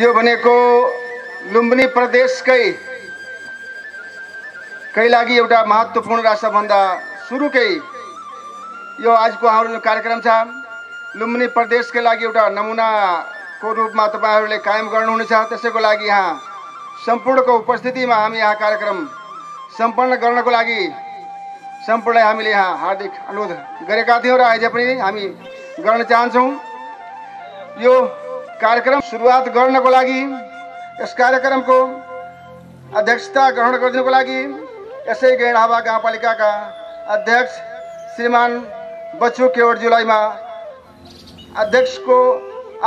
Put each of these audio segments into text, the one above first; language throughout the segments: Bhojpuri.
यो भनेको लुम्बिनी प्रदेशकै लागि एउटा महत्त्वपूर्ण र सबभन्दा सुरुकै यो आजको हाम्रो कार्यक्रम छ। लुम्बिनी प्रदेशकै लागि एउटा नमुनाको रूपमा तपाईहरुले कायम गर्नुहुनेछ। त्यसैको लागि यहाँ सम्पूर्णको उपस्थितिमा हामी यहाँ कार्यक्रम सम्पन्न गर्नको लागि सम्पूर्णलाई हामीले यहाँ हार्दिक अनुरोध गरेका थियौं र आज पनि हामी गर्न चाहन्छौं। यो कार्यक्रम सुरुवात गर्नको लागि यस कार्यक्रमको अध्यक्षता ग्रहण गर्नको लागि यसै गेडावा गाउँपालिकाका अध्यक्ष श्रीमान बच्चु केवटज्यूलाई म अध्यक्षको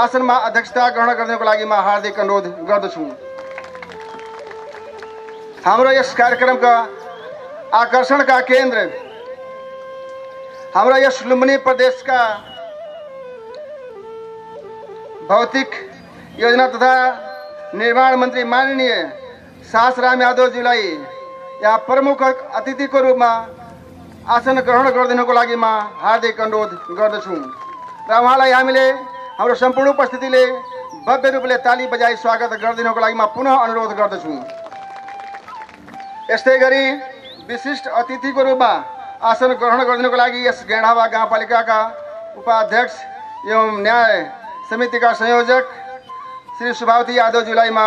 आसनमा अध्यक्षता ग्रहण गर्नको लागि म हार्दिक अनुरोध गर्दछु। हाम्रो यस कार्यक्रमका आकर्षणका केन्द्र हाम्रो यस लुम्बिनी प्रदेशका भौतिक योजना तथा निर्माण मन्त्री माननीय सासराम यादवज्यूलाई यहाँ प्रमुख अतिथिको रूपमा आसन ग्रहण गरिदिनको लागि म हार्दिक अनुरोध गर्दछु र उहाँलाई हामीले हाम्रो सम्पूर्ण उपस्थितिले भव्य रूपले ताली बजाई स्वागत गरिदिनको लागि म पुनः अनुरोध गर्दछु। यस्तै गरी विशिष्ट अतिथिको रूपमा आसन ग्रहण गरिदिनको लागि यस गेडावा गाउँपालिकाका उपाध्यक्ष एवं न्याय समितिका संयोजक श्री सुभावती यादवज्यूलाई म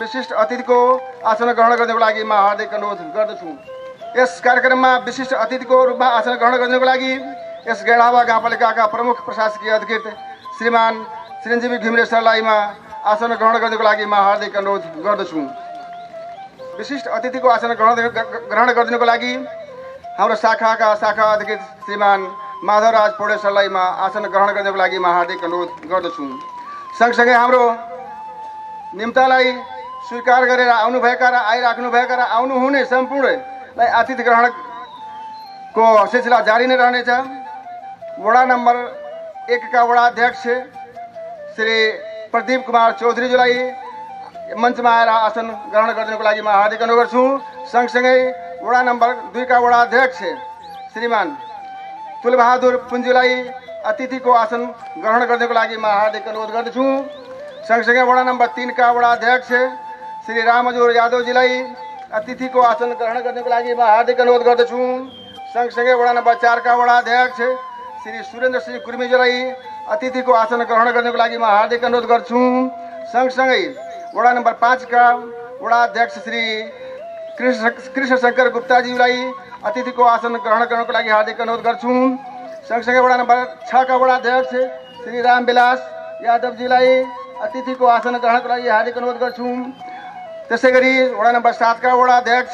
विशिष्ट अतिथिको आसन ग्रहण गर्नको लागि म हार्दिक अनुरोध गर्दछु। यस कार्यक्रममा विशिष्ट अतिथिको रूपमा आसन ग्रहण गर्नको लागि यस गेडावा गाउँपालिकाका प्रमुख प्रशासकीय अधिकृत श्रीमान चिरञ्जीवी घिमिरे सरलाई म आसन ग्रहण गर्नको लागि म हार्दिक अनुरोध गर्दछु। विशिष्ट अतिथिको आसन ग्रहण गरिदिनको लागि हाम्रो शाखा अधिकृत श्रीमान माधवराज पौडेल सरलाई म आसन ग्रहण गर्नको लागि म हार्दिक अनुरोध गर्दछु। सँगसँगै हाम्रो निम्तालाई स्वीकार गरेर आउनुभएका र आइराख्नुभएका र आउनुहुने सम्पूर्णलाई अतिथि ग्रहणको सिलसिला जारी नै रहनेछ। वडा नम्बर 1 का वडा अध्यक्ष श्री प्रदीप कुमार चौधरीज्यूलाई मञ्चमा आएर आसन ग्रहण गरिदिनको लागि म हार्दिक अनुरोध गर्छु। सँगसँगै वडा नम्बर 2 का वडा अध्यक्ष श्रीमान तुलबहादुर पुञ्जीलाई अतिथिको आसन ग्रहण गर्नको लागि म हार्दिक अनुरोध गर्दछु। सँगसँगै वडा नम्बर 3 का वडा अध्यक्ष श्री रामहजुर यादवजीलाई अतिथिको आसन ग्रहण गर्नको लागि म हार्दिक अनुरोध गर्दछु। सँगसँगै वडा नम्बर 4 का वडा अध्यक्ष श्री सुरेन्द्र सिंह कुर्मीजीलाई अतिथिको आसन ग्रहण गर्नको लागि म हार्दिक अनुरोध गर्छु। सँगसँगै वडा नम्बर 5 का वडा अध्यक्ष श्री कृष्ण शंकर गुप्ताजीलाई अतिथिको आसन ग्रहण गर्नको लागि हार्दिक अनुरोध गर्छु। सँगसँगै वडा नम्बर 6 का वडा अध्यक्ष श्री रामविलास यादवजीलाई अतिथिको आसन ग्रहणको लागि हार्दिक अनुरोध गर्छु। त्यसैगरी वडा नम्बर 7 का वडा अध्यक्ष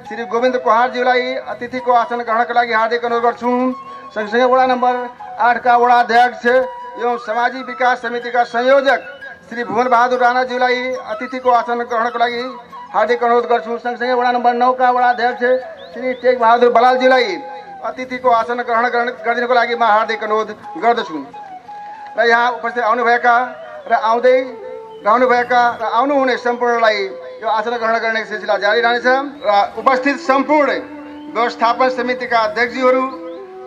श्री गोविन्द कुहारज्यूलाई अतिथिको आसन ग्रहणको लागि हार्दिक अनुरोध गर्छु। सँगसँगै वडा नम्बर 8 का वडा अध्यक्ष एवं सामाजिक विकास समितिका संयोजक श्री भुवन बहादुर राणाज्यूलाई अतिथिको आसन ग्रहणको लागि हार्दिक अनुरोध गर्छु। सँगसँगै वडा नम्बर 9 का वडा अध्यक्ष श्री टेक बहादुर बलालज्यूलाई अतिथिको आसन ग्रहण गरिदिनको लागि म हार्दिक अनुरोध गर्दछु। र यहाँ उपस्थित आउनुभएका र आउँदै रहनुभएका र आउनुहुने सम्पूर्णलाई यो आसन ग्रहण गर्ने सिलसिला जारी रहनेछ र उपस्थित सम्पूर्ण व्यवस्थापन समितिका अध्यक्षज्यूहरू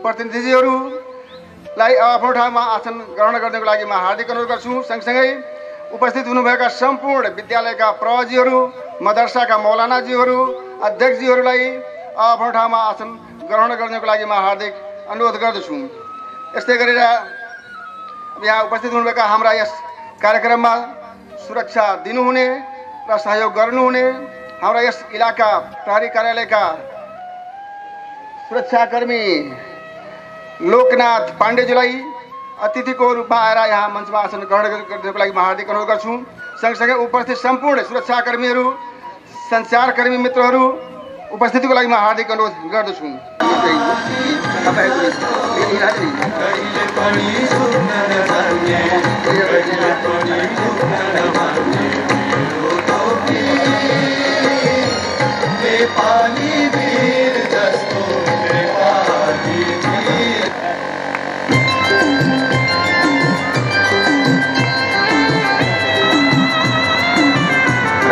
प्रतिनिधिज्यूहरूलाई आफ्नो ठाउँमा आसन ग्रहण गर्नको लागि म हार्दिक अनुरोध गर्छु। सँगसँगै उपस्थित हुनुभएका सम्पूर्ण विद्यालयका प्रवजीहरू मदरसाका मौलानाजीहरू अध्यक्षजीहरूलाई आफ्नो ठाउँमा आसन ग्रहण गर्नको लागि म हार्दिक अनुरोध गर्दछु। यस्तै गरेर यहाँ उपस्थित हुनुभएका हाम्रा यस कार्यक्रममा सुरक्षा दिनुहुने र सहयोग गर्नुहुने हाम्रा यस इलाका प्रहरी कार्यालयका सुरक्षाकर्मी लोकनाथ पाण्डेज्यूलाई अतिथिको रूपमा आएर यहाँ मञ्चमा आसन ग्रहण गर्नको लागि म हार्दिक अनुरोध गर्छु। सँगसँगै उपस्थित सम्पूर्ण सुरक्षाकर्मीहरू सञ्चारकर्मी मित्रहरू उपस्थितिको लागि म हार्दिक अनुरोध गर्दछु।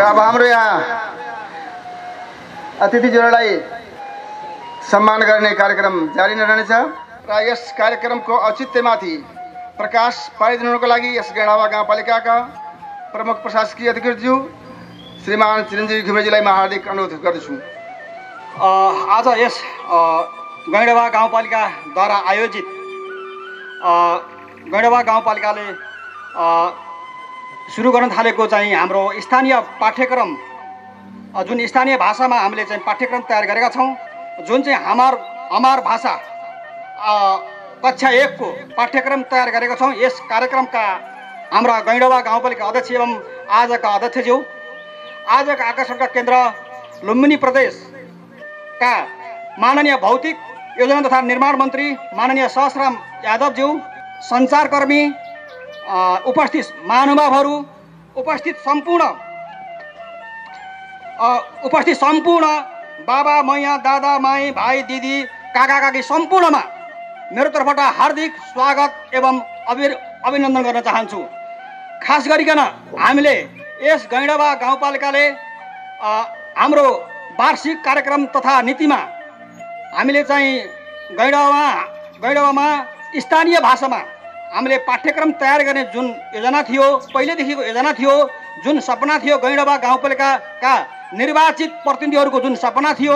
अब हाम्रो यहाँ अतिथिज्यूलाई सम्मान गर्ने कार्यक्रम जारी नै रहनेछ र यस कार्यक्रमको औचित्यमाथि प्रकाश पारिदिनुको लागि यस गेडावा गाउँपालिकाका प्रमुख प्रशासकीय अधिकृतज्यू श्रीमान चिरञ्जीवी घिमिरेजीलाई म हार्दिक अनुरोध गर्दछु। आज यस गैंडवा गाउँपालिकाद्वारा आयोजित गैंडवा गाउँपालिकाले सुरु गर्न थालेको चाहिँ हाम्रो स्थानीय पाठ्यक्रम, जुन स्थानीय भाषामा हामीले चाहिँ पाठ्यक्रम तयार गरेका छौँ, जुन चाहिँ हमार भाषा कक्षा 1 को पाठ्यक्रम तयार गरेका छौँ। यस कार्यक्रमका हाम्रा गैंडवा गाउँपालिका अध्यक्ष एवं आजका अध्यक्षज्यू, आजका आकर्षणका केन्द्र लुम्बिनी प्रदेशका माननीय भौतिक योजना तथा निर्माण मन्त्री माननीय सहस्राम यादवज्यू, सञ्चारकर्मी, उपस्थित महानुभावहरू, उपस्थित सम्पूर्ण बाबा मैया दादा माई भाइ दिदी काका काकी सम्पूर्णमा मेरो तर्फबाट हार्दिक स्वागत एवं अभिनन्दन गर्न चाहन्छु। खास गरिकन हामीले यस गैंडवा गाउँपालिकाले हाम्रो वार्षिक कार्यक्रम तथा नीतिमा हामीले चाहिँ गैंडवामा स्थानीय भाषामा हामीले पाठ्यक्रम तयार गर्ने जुन योजना थियो, पहिलेदेखिको योजना थियो, जुन सपना थियो, गैंडवा गाउँपालिकाका निर्वाचित प्रतिनिधिहरूको जुन सपना थियो,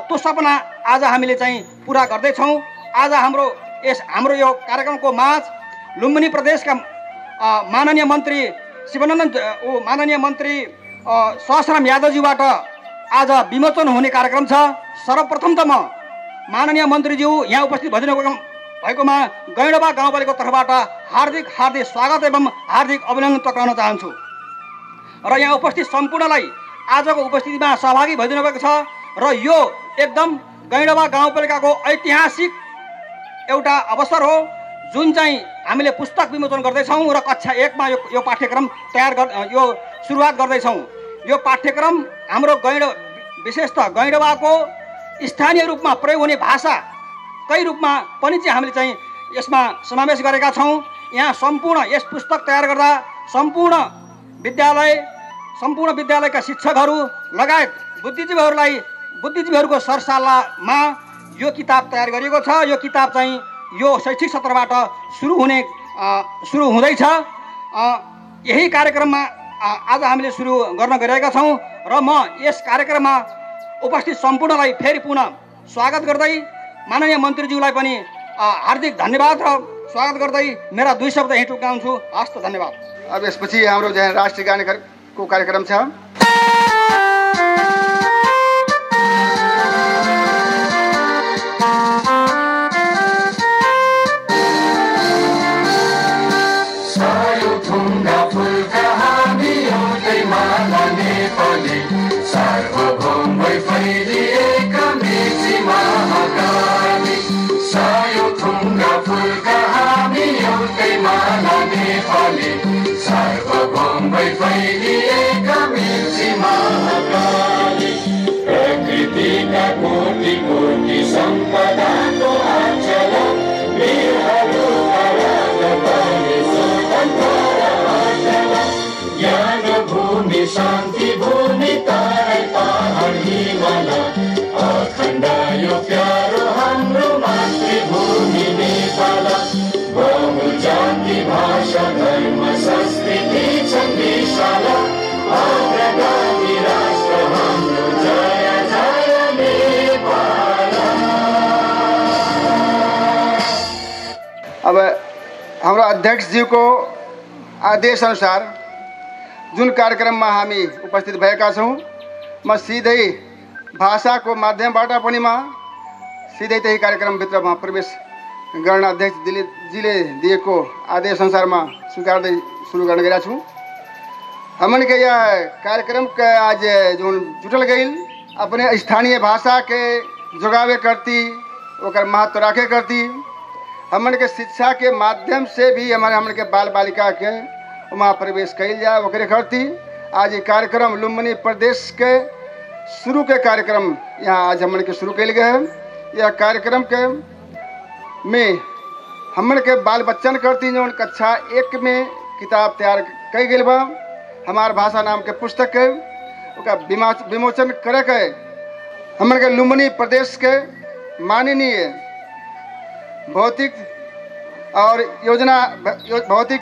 त्यो सपना आज हामीले चाहिँ पुरा गर्दैछौँ। आज हाम्रो यो कार्यक्रमको माझ लुम्बिनी प्रदेशका माननीय मन्त्री माननीय मन्त्री सहस्राम यादवज्यूबाट आज विमोचन हुने कार्यक्रम छ। सर्वप्रथम त म माननीय मन्त्रीज्यू यहाँ उपस्थित भएकोमा गैंडवा गाउँपालिकाको तर्फबाट हार्दिक स्वागत एवं हार्दिक अभिनन्दन टक्राउन चाहन्छु र यहाँ उपस्थित सम्पूर्णलाई आजको उपस्थितिमा सहभागी भइदिनु भएको छ र यो एकदम गैंडवा गाउँपालिकाको ऐतिहासिक एउटा अवसर हो, जुन चाहिँ हामीले पुस्तक विमोचन गर्दैछौँ र कक्षा 1 मा यो पाठ्यक्रम यो सुरुवात गर्दैछौँ। यो पाठ्यक्रम हाम्रो विशेषतः गैंडवाको स्थानीय रूपमा प्रयोग हुने भाषाकै रूपमा पनि चाहिँ हामीले चाहिँ यसमा समावेश गरेका छौँ। यहाँ सम्पूर्ण यस पुस्तक तयार गर्दा सम्पूर्ण विद्यालयका शिक्षकहरू लगायत बुद्धिजीवीहरूको सरसल्लाहमा यो किताब तयार गरिएको छ। यो किताब चाहिँ यो शैक्षिक सत्रबाट सुरु हुँदैछ। यही कार्यक्रममा आज हामीले सुरु गर्न गइरहेका छौँ र म यस कार्यक्रममा उपस्थित सम्पूर्णलाई फेरि पुनः स्वागत गर्दै माननीय मन्त्रीज्यूलाई पनि हार्दिक धन्यवाद र स्वागत गर्दै मेरा 2 शब्द यहीँ टुक्राउँछु। हस्त धन्यवाद। अब यसपछि हाम्रो चाहिँ राष्ट्रिय गानको कार्यक्रम छ। शान्ति भूमि तारै पहाड हिमाल अखण्ड यो प्यारो हाम्रो मातृभूमि नेपाल। बहु जाति भाषा धर्म संस्कृति छन् विशाल, अग्रगामी राष्ट्र हाम्रो जय जय नेपाल। अब हाम्रो अध्यक्षज्यूको आदेश अनुसार जुन कार्यक्रममा हामी उपस्थित भएका छौँ, म सिधै भाषाको माध्यमबाट पनि म सिधै त्यही कार्यक्रमभित्रमा प्रवेश गर्न अध्यक्षजीले दिएको आदेश अनुसारमा स्वीकारदै सुरु गर्न गइरहेको छु। हमन के यह कार्यक्रम के आज जो जुटल गई अपने स्थानीय भाषा के जोगावे करती, ओकर महत्व रखे करती, हमन के शिक्षा के माध्यम से भी हमन के बाल बालिका के वहाँ प्रवेश कल जाए ओकरे करती आज ये कार्यक्रम लुम्बिनी प्रदेश के शुरू के कार्यक्रम यहाँ आज हमन के शुरू कल गए हैं। यह कार्यक्रम के में हमन के बाल बच्चन करती जो कक्षा 1 में किताब तैयार कई गई बा, हमार भाषा नाम के पुस्तक के विमोचन करे के हमन के लुम्बिनी प्रदेश के माननीय भौतिक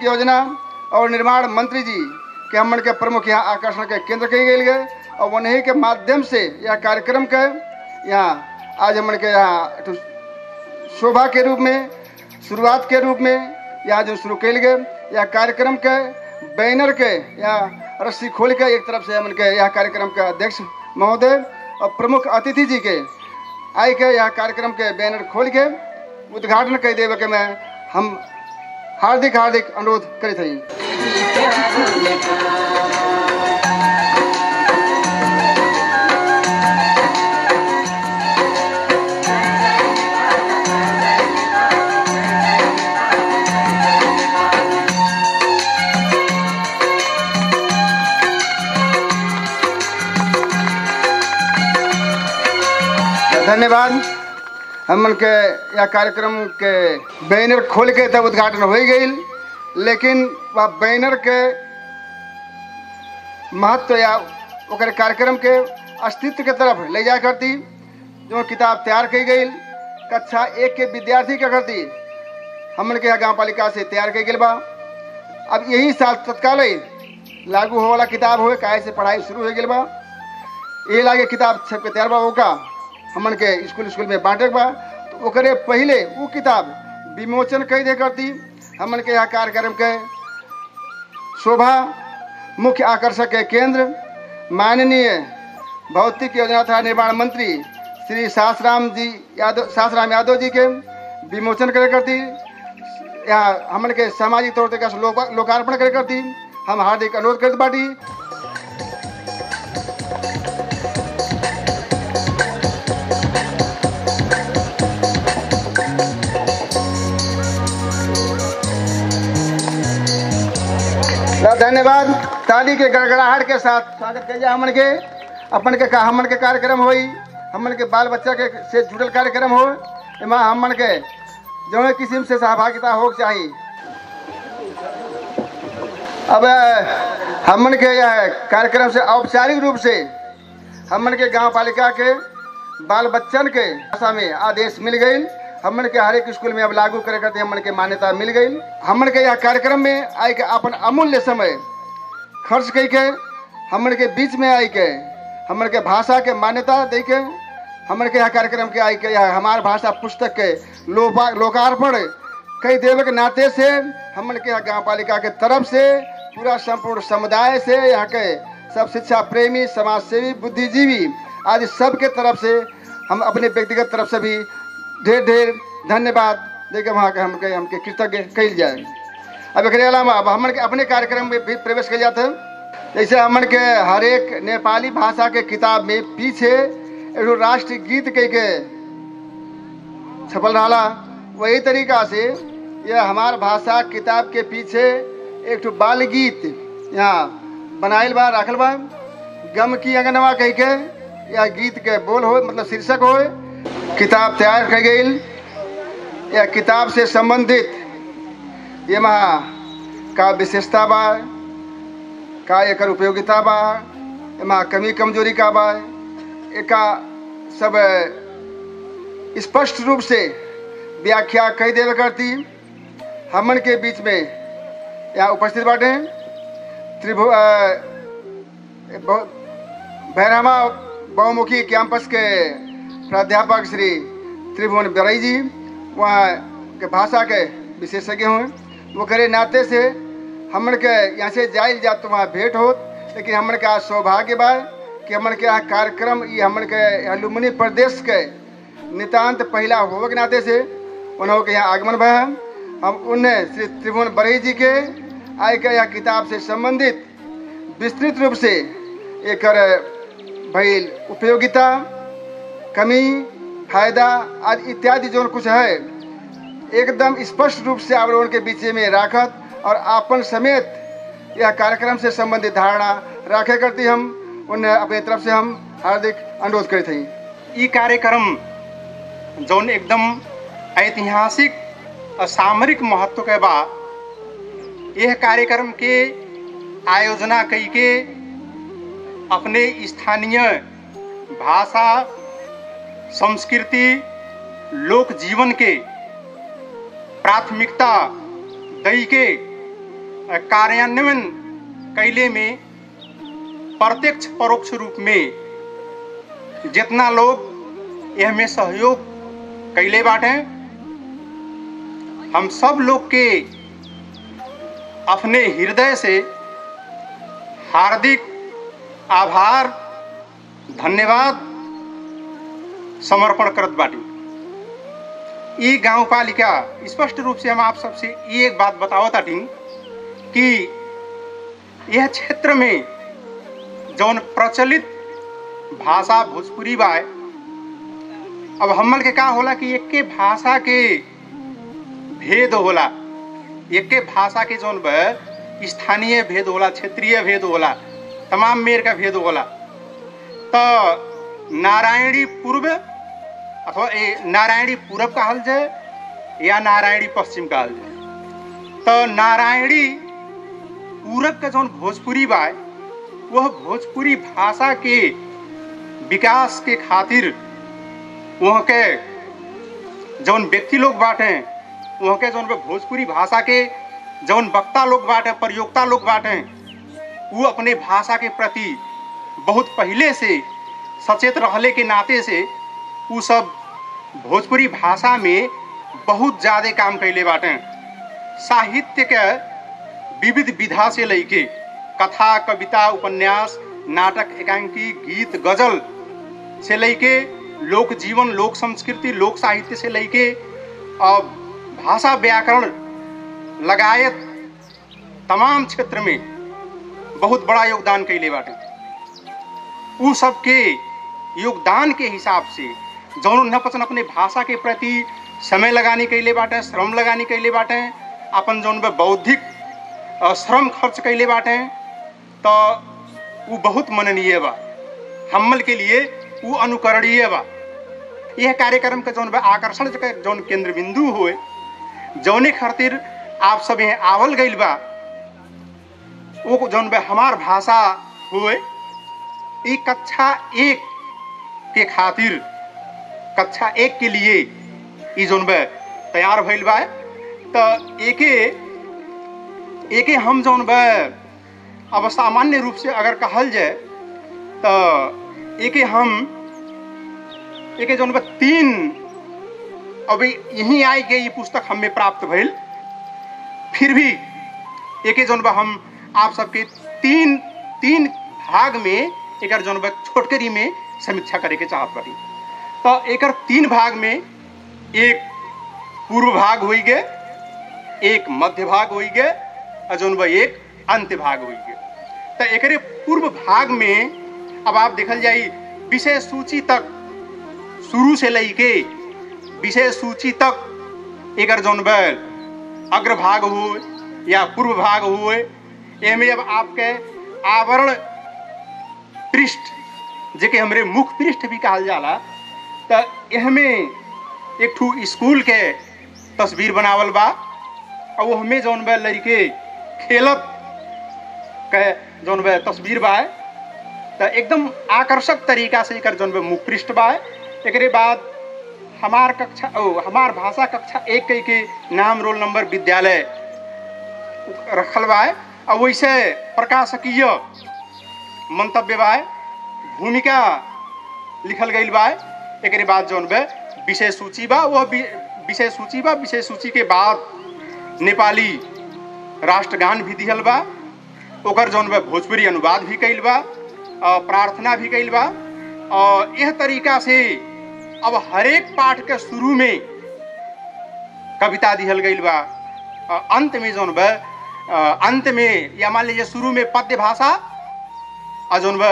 योजना और निर्माण मंत्री जी के हमन के प्रमुख यहाँ आकर्षण के केंद्र कही गई गए और उन्हीं के माध्यम से यह कार्यक्रम के यहाँ आज हमन के यहाँ शोभा के रूप में शुरुआत के रूप में यहाँ जो शुरू कल गए यह कार्यक्रम के बैनर के यहाँ रस्सी खोल के एक तरफ से हमन के यह कार्यक्रम के अध्यक्ष महोदय और प्रमुख अतिथि जी के आई के यह कार्यक्रम के बैनर खोल के उद्घाटन कर देवे के मैं हम हार्दिक अनुरोध करते हैं। धन्यवाद। हमन के यह कार्यक्रम के बैनर खोल के तब उद्घाटन हो गई, लेकिन वह बैनर के महत्व या ओकर कार्यक्रम के अस्तित्व के तरफ ले जा करती जो किताब तैयार की गई कक्षा 1 के विद्यार्थी के करती हमन के यहाँ गाँव पालिका से तैयार की गई बा। अब यही साल तत्काल लागू हो वाला किताब हो काहे से पढ़ाई शुरू हो गई बा। ये लागे किताब सबके तैयार बा होगा हमन के स्कूल में बांटे बा तो ओकरे पहले वो किताब विमोचन कई दे करती हमन के यहाँ कार्यक्रम के शोभा मुख्य आकर्षक के केंद्र माननीय भौतिक योजना तथा निर्माण मंत्री श्री सासराम यादव जी के विमोचन करे करती यहाँ हमन के सामाजिक तौर तरीका लोकार्पण करे करती हम हार्दिक अनुरोध करते बाटी। धन्यवाद। ताली के गड़गड़ाहट के साथ स्वागत करिए हमन के अपन के हमन के कार्यक्रम होई हमन के बाल बच्चा के से जुड़ल कार्यक्रम हो एमा हमन के जो किस्म से सहभागिता हो चाहिए। अब हमन के यह कार्यक्रम से औपचारिक रूप से हमन के गांव पालिका के बाल बच्चन के भाषा में आदेश मिल गई हमन के हर एक स्कूल में अब लागू करे करते हमन के मान्यता मिल गई। हमन के यह कार्यक्रम में आई के अपन अमूल्य समय खर्च कई के हमन के बीच में आई के हमन के भाषा के मान्यता दे के हमन के यह कार्यक्रम के आई के यह हमार भाषा पुस्तक के लोकार्पण कई देवे के नाते से हमन के यहाँ गाँव पालिका के तरफ से पूरा संपूर्ण समुदाय से यहाँ के सब शिक्षा प्रेमी समाज सेवी बुद्धिजीवी आदि सब के तरफ से हम अपने व्यक्तिगत तरफ से भी ढेर धन्यवाद देके वहाँ के हमके कृतज्ञ कल जाए। अब एक अलावा अब हमन के अपने कार्यक्रम में भी प्रवेश कर जाते हैं। जैसे हमन के हर एक नेपाली भाषा के किताब में पीछे एक राष्ट्रीय गीत कह के छपल रहा वही तरीका से यह हमार भाषा किताब के पीछे एक बाल गीत यहाँ बनाइल बा रखल बा गम की अंगनवा कह के यह गीत के बोल हो मतलब शीर्षक हो किताब तैयार कर गई। यह किताब से संबंधित ये महा का विशेषता बा का एक उपयोगिता बा एमा कमी कमजोरी का बा एका सब स्पष्ट रूप से व्याख्या कई देवे करती हमन के बीच में यहाँ उपस्थित बाटे भैरहमा बहुमुखी कैंपस के प्राध्यापक श्री त्रिभुवन बरई जी वहाँ के भाषा के विशेषज्ञ हुए वो करे नाते से हमन के यहाँ से जाइल जा तो वहाँ भेंट हो लेकिन हमन का सौभाग्य बा कि हमन के यहाँ कार्यक्रम ये हमन के लुम्बिनी प्रदेश के नितांत पहला होवे के नाते से उन्हों के यहाँ आगमन भा हम उन्हें श्री त्रिभुवन बरई जी के आय के यहाँ किताब से संबंधित विस्तृत रूप से एक भइल उपयोगिता कमी फायदा आदि इत्यादि जो कुछ है एकदम स्पष्ट रूप से आवरण के बीच में राखत और आपन समेत यह कार्यक्रम से संबंधित धारणा रखे करती हम उन्हें अपने तरफ से हम हार्दिक अनुरोध करते हैं। ये कार्यक्रम जौन एकदम ऐतिहासिक और सामरिक महत्व के बा यह कार्यक्रम के आयोजना कई के अपने स्थानीय भाषा संस्कृति लोक जीवन के प्राथमिकता दई के कार्यान्वयन कैले में प्रत्यक्ष परोक्ष रूप में जितना लोग यह में सहयोग कैले बाटे, हम सब लोग के अपने हृदय से हार्दिक आभार धन्यवाद समर्पण करत बाटी। ये गांव पालिका स्पष्ट रूप से हम आप सबसे ये एक बात बताओ ताटी कि यह क्षेत्र में जौन प्रचलित भाषा भोजपुरी बा, अब हमल के का होला कि एक के भाषा के भेद होला, एक के भाषा के जौन बा स्थानीय भेद होला, क्षेत्रीय भेद होला, तमाम मेर का भेद होला। तो नारायणी पूर्व अथवा नारायणी पूरब कहल जाए या नारायणी पश्चिम कहल जाए। तो नारायणी पूरब का जौन भोजपुरी बा, वह भोजपुरी भाषा के विकास के खातिर वहाँ के जौन व्यक्ति लोग बाटे, वहाँ के जौन भोजपुरी भाषा के जौन वक्ता लोग बाटे, प्रयोक्ता लोग बाटे, वो अपने भाषा के प्रति बहुत पहले से सचेत रहले के नाते से वो सब भोजपुरी भाषा में बहुत ज़्यादा काम कैले बाटे। साहित्य के विविध विधा से लेके कथा, कविता, उपन्यास, नाटक, एकांकी, गीत, गजल से लेके लोक जीवन, लोक संस्कृति, लोक साहित्य से लेके भाषा व्याकरण लगायत तमाम क्षेत्र में बहुत बड़ा योगदान कैले बाटे। उ सबके योगदान के हिसाब से जौन नपचन अपने भाषा के प्रति समय लगाने कैले बाटे, श्रम लगाने कैले बाटे, अपन जौन बौद्धिक श्रम खर्च कैले बाटे, तो वो बहुत मननीय बा। हमल के लिए वो अनुकरणीय बा। यह कार्यक्रम का जौन आकर्षण का जौन केंद्र बिंदु हुए, जौने खातिर आप सब यहाँ आवल गइल बा, वो जौन हमार भाषा हुए। एक कक्षा 1 के खातिर, कक्षा 1 के लिए ये जौन तैयार भइल बा। तो एके हम जौन अब सामान्य रूप से अगर कहल जाए तो एके जौन 3 अभी यहीं आई के ये पुस्तक हमें प्राप्त भइल। फिर भी एके जौन हम आप सबके तीन भाग में एक जौन छोटकरी में समीक्षा करे के चाहत बाटी। तो एक 3 भाग में एक पूर्व भाग हुई गए, एक मध्य भाग हुई गए और जौन एक अंत्य भाग हुई गए। तो एक पूर्व भाग में अब आप देखल जाई विषय सूची तक शुरू से लेके विषय सूची तक एक जौन अग्र भाग हुए या पूर्व भाग हुए, एमे अब आपके आवरण पृष्ठ जेके हमरे मुख पृष्ठ भी कहल जाला। तो एहमे एक ठू स्कूल के तस्वीर बनावल बा और वो हमें जौन लड़के खेलत के जौन तस्वीर बा। तो एकदम आकर्षक तरीका से एक जौन मुख पृष्ठ बा। एक बाद हमार भाषा कक्षा 1 के नाम, रोल नंबर, विद्यालय रखल बा और वैसे प्रकाशकीय मंतव्य बा, भूमिका लिखल गई बा। एक बाद जौन विषय सूची बा, वह विषय सूची बा। विषय सूची के बाद नेपाली राष्ट्रगान भी दिहल बा, ओकर जौन भोजपुरी अनुवाद भी कैल बा, प्रार्थना भी कैल बा। और यह तरीका से अब हरेक पाठ के शुरू में कविता दिहल गई बा, अंत में जौन अंत में या मान लीजिए शुरू में पद्य भाषा और जौन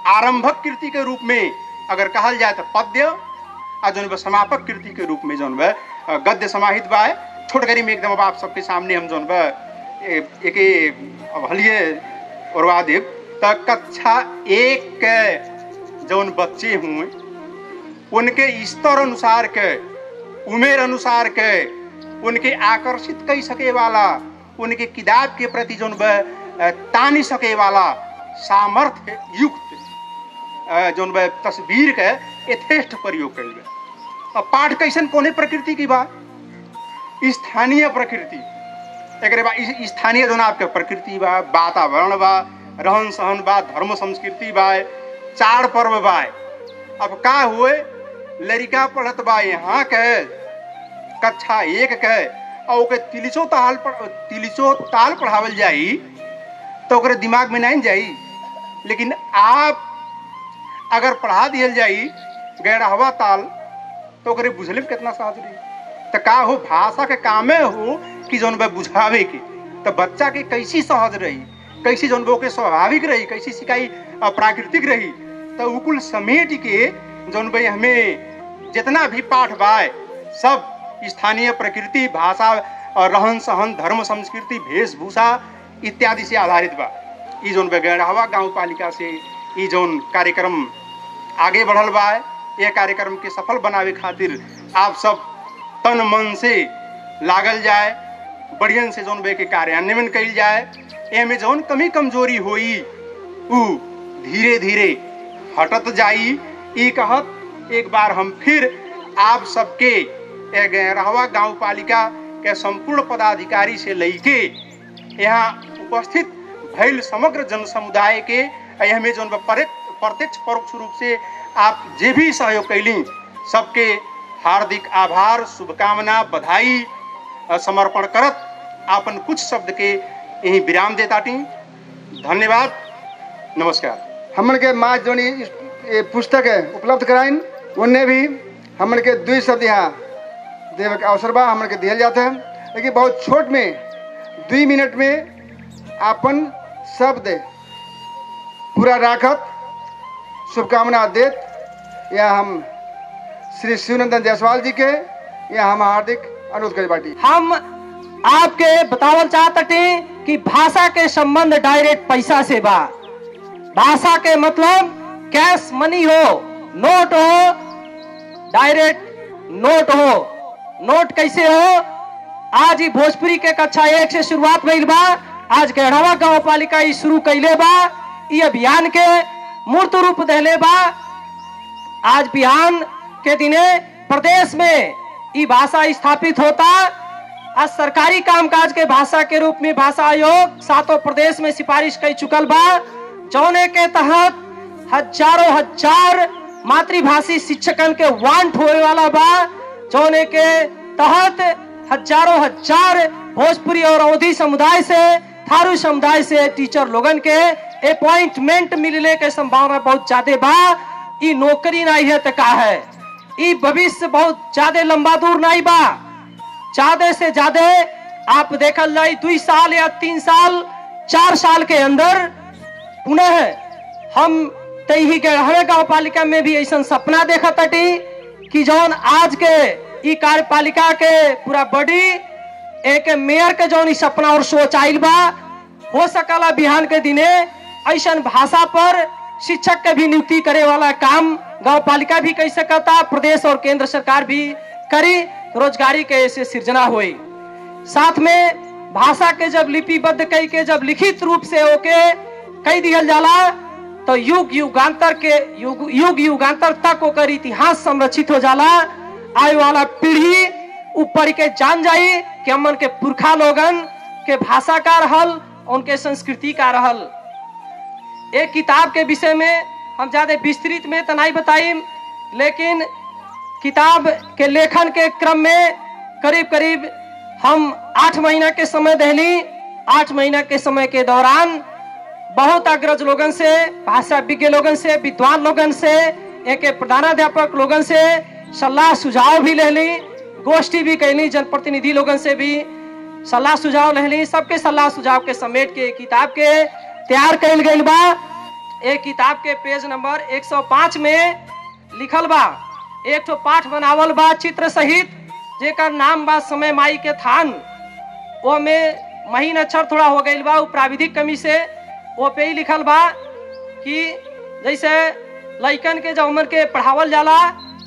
आरंभक कृति के रूप में अगर कहल जाए तो पद्य और जौन समापक कृति के रूप में जौन गद्य समाहित बा। छोटकरी में एकदम आप सबके सामने हम जौन एक हलिए उड़वा देव। तो कक्षा 1 के जौन बच्चे हुए उनके स्तर अनुसार के, उमेर अनुसार के, उनके आकर्षित कर सके वाला, उनके किताब के प्रति जौन तानी सके वाला सामर्थ्य युक्त जौन तस्वीर के यथेष्ट प्रयोग कल गया। अब पाठ कैसन कोने प्रकृति की बा? स्थानीय प्रकृति, एक बाद स्थानीय जो आपके प्रकृति बा, वातावरण बा, रहन सहन बा, धर्म संस्कृति बा, चार पर्व बा। अब का हुए लड़का पढ़त बा यहाँ के कक्षा 1 के और ओके तिलिचो ताल पढ़ावल जाई तो ओकरे दिमाग में नहीं जाई। लेकिन आप अगर पढ़ा दियल जाई गैरहवा ताल तो ओकरे बुझले में कितना सहज रही। तो का हो भाषा के कामे हो कि जौन बा बुझावे के, तो बच्चा के कैसी सहज रही, कैसी जौन बा के स्वाभाविक रही, कैसी सिखाई प्राकृतिक रही। तो उकुल समेट के जौन बा हमें जितना भी पाठ बाय सब स्थानीय प्रकृति, भाषा और रहन सहन, धर्म संस्कृति, वेशभूषा इत्यादि से आधारित बा। ई जौन बा गैरहवा गाँव पालिका से ई जौन कार्यक्रम आगे बढ़ल बा, ये कार्यक्रम के सफल बनावे खातिर आप सब तन मन से लागल जाए, बढ़ियन से जौन बे के कार्यान्वयन कइल जाए। एमे जौन कमी कमजोरी होई उ धीरे धीरे हटत जाई। ई कहत एक बार हम फिर आप सबके गैरहवा गाँव पालिका के संपूर्ण पदाधिकारी से लेके यहाँ उपस्थित भइल समग्र जन समुदाय के हमें जौन प्रत्यक्ष परोक्ष रूप से आप जे भी सहयोग कैली सबके हार्दिक आभार, शुभकामना, बधाई समर्पण करत आपन कुछ शब्द के यही विराम देताटी। धन्यवाद, नमस्कार। हमन के माँ जोनी ये पुस्तक है उपलब्ध कराइन उनने भी हमन के 2 शब्द यहाँ देवे के अवसर बा हमन के दिया जाता है। लेकिन बहुत छोट में 2 मिनट में आपन शब्द पूरा राखत शुभकामना देत या हम श्री शिवनंदन जायसवाल जी के या हम हार्दिक अनुरोध करे बाटी। हम आपके बतावल चाहते कि भाषा के संबंध डायरेक्ट पैसा से बा। भाषा के मतलब कैश मनी हो, नोट हो, डायरेक्ट नोट हो। नोट कैसे हो? आज ही भोजपुरी के कक्षा 1 से शुरुआत भइल बा। आज गैरहवा गाँव पालिका ई शुरू कैले बा। ई अभियान के मूर्त रूप देले बा। आज बिहान के दिने प्रदेश में ई भाषा स्थापित होता। आज सरकारी कामकाज के भाषा के रूप में भाषा आयोग 7 प्रदेश में सिफारिश कर चुकल बा, जौने के तहत हजारों हजार मातृभाषी शिक्षकन के वांट होए वाला बा, जौने के तहत हजारों हजार भोजपुरी और अवधी समुदाय से, थारू समुदाय से टीचर लोगन के अपॉइंटमेंट मिलने के संभावना बहुत ज्यादा बा। ई नौकरी नहीं है तो का है? ई भविष्य बहुत ज्यादा लंबा दूर नहीं बा। ज्यादा से ज्यादा आप देखल जाए 2 साल या 3 साल 4 साल के अंदर पुनः हम तही गैरहवा गाँव पालिका में भी ऐसा सपना देखा तटी कि जौन आज के ई कार्यपालिका के पूरा बॉडी एक मेयर के जौन सपना और सोच आइल बा, हो सकला बिहान के दिने ऐसा भाषा पर शिक्षक के भी नियुक्ति करे वाला काम गाँव पालिका भी कर सकता, प्रदेश और केंद्र सरकार भी करी, रोजगारी के ऐसे सृजना हुई। साथ में भाषा के जब लिपिबद्ध कई के जब लिखित रूप से होके कई दिया जाला तो युग युगांतर तक ओकर इतिहास संरक्षित हो जाला। आने वाला पीढ़ी ऊपर के जान जाई कि हमन के पुरखा लोगन के भाषा का रहल, उनके संस्कृति का रहल। एक किताब के विषय में हम ज्यादा विस्तृत में तो नहीं बताइम, लेकिन किताब के लेखन के क्रम में करीब करीब हम 8 महीना के समय दहली। 8 महीना के समय के दौरान बहुत अग्रज लोगन से, भाषा विज्ञ लोगन से, विद्वान लोगन से, एक प्रधानाध्यापक लोगन से सलाह सुझाव भी लेली, गोष्ठी भी कैली, जनप्रतिनिधि लोगन से भी सलाह सुझाव लेली। सबके सलाह सुझाव के समेट के किताब के तैयार कैल गई बा। एक किताब के पेज नंबर 105 में लिखल बा, एक ठो पाठ बनावल बा चित्र सहित, जेकर नाम बा समय माई के थान। वो में महीन अक्षर थोड़ा हो गई बा, वो प्राविधिक कमी से वो पे ही लिखल बा कि जैसे लइकन के जब उम्र के पढ़ावल जाला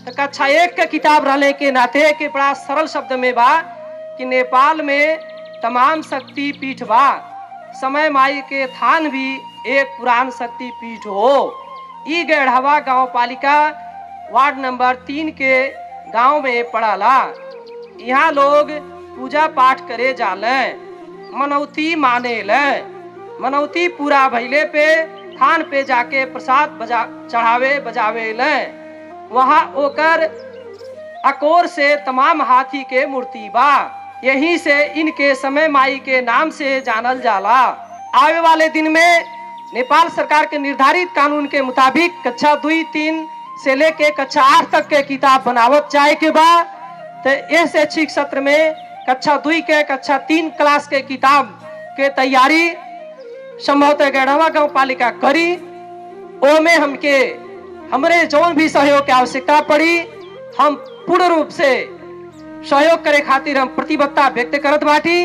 तो कक्षा 1 के किताब रहने के नाते के बड़ा सरल शब्द में बा कि नेपाल में तमाम शक्ति पीठ बा, समय माई के थान भी एक पुरान शक्ति पीठ हो। ई गैरहवा गाँव पालिका वार्ड नंबर 3 के गांव में पड़ाला। यहाँ लोग पूजा पाठ करे जाले, मनौती मानेल। मनौती पूरा भइले पे थान पे जाके प्रसाद चढ़ावे बजावे ल। वहाँ ओकर अकोर से तमाम हाथी के मूर्ति बा। यहीं से इनके समय माई के नाम से जानल जाला। आवे वाले दिन में नेपाल सरकार के निर्धारित कानून के मुताबिक कक्षा 2-3 से लेके कक्षा 8 तक के किताब बनावत जाए के बा। तो इस शैक्षिक सत्र में कक्षा 2 के कक्षा 3 क्लास के किताब के तैयारी संभवतः गढ़वा गांव पालिका करी। ओमे हमरे जौन भी सहयोग की आवश्यकता पड़ी हम पूर्ण रूप से सहयोग करे खातिर हम प्रतिबद्धता व्यक्त करत बाटी।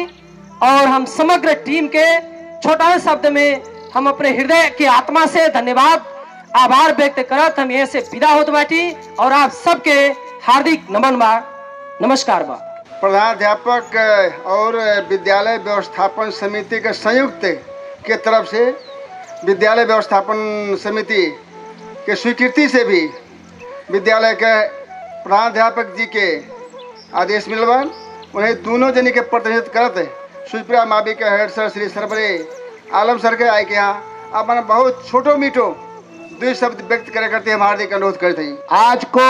और हम समग्र टीम के छोटा शब्द में हम अपने हृदय की आत्मा से धन्यवाद आभार व्यक्त करत हम यहाँ से विदा होत बाटी। और आप सबके हार्दिक नमन बा, नमस्कार बा। प्रधानाध्यापक और विद्यालय व्यवस्थापन समिति के संयुक्त के तरफ से विद्यालय व्यवस्थापन समिति के स्वीकृति से भी विद्यालय के प्रधानाध्यापक जी के आदेश मिलवान उन्हें दोनों जनी के प्रतिनिधित्व करते सुप्रिया मावी के हेड सर श्री सरबरे आलम सर के आए के यहाँ अब मैंने बहुत छोटो मीठो 2 शब्द व्यक्त करे करते हम हार्दिक अनुरोध करते हैं। आज को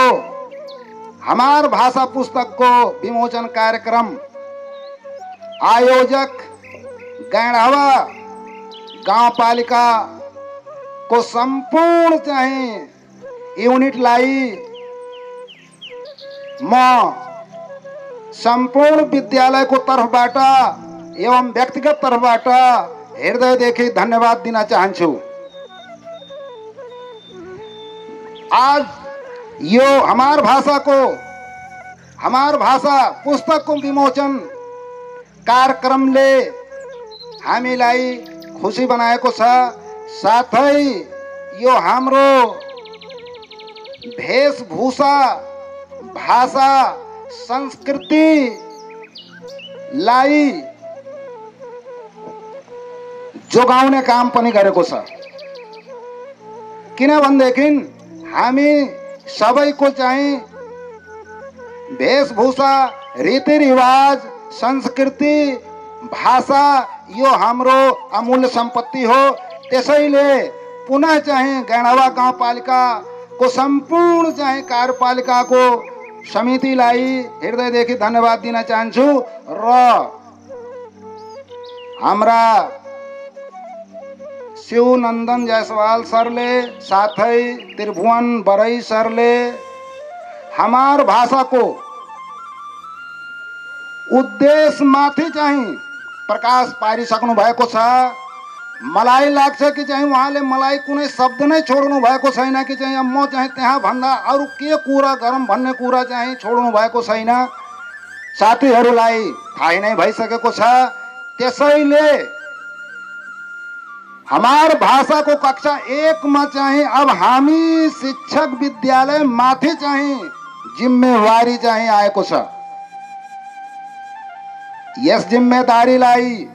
हमार भाषा पुस्तक को विमोचन कार्यक्रम आयोजक गैंडहवा गांव पालिका को संपूर्ण चाहे यूनिट लाई संपूर्ण विद्यालय को तरफबाट एवं व्यक्तिगत तरफबाट हृदयदेखि धन्यवाद दिन चाहन्छु। आज यो हमार भाषा पुस्तक को विमोचन कार्यक्रमले हामीलाई खुसी बनाएको छ। साथै यो हाम्रो वेशभूषा भाषा संस्कृतिलाई जोगाउने काम पनि गरेको छ। किनभनेदेखि हामी सबैको चाहिँ वेशभूषा रीतिरिवाज संस्कृति भाषा यो हाम्रो अमूल्य सम्पत्ति हो। त्यसैले पुनः चाहिँ गैंडहवा गाउँपालिका को संपूर्ण चाहिँ कार्यपालिका को समितिलाई हृदयदेखि धन्यवाद दिन चाहन्छु। र हाम्रा शिवनन्दन जायसवाल सरले साथै त्रिभुवन बराई सरले हमार भाषा को उद्देश्य माथि चाहिँ प्रकाश पारिसक्नु भएको छ। मलाई लाग्छ कि चाहिँ उहाँले मलाई कुनै शब्द नै छोड्नु भएको छैन कि चाहिँ म चाहिँ त्यहाँ भन्दा अरू के कुरा गरौँ भन्ने कुरा चाहिँ छोड्नु भएको छैन। साथीहरूलाई थाहै नै भइसकेको छ। त्यसैले हमार भाषा को कक्षा 1 में चाहिँ अब हामी शिक्षक विद्यालय माथि चाहिँ जिम्मेवारी चाहिँ आएको छ। यस जिम्मेदारीलाई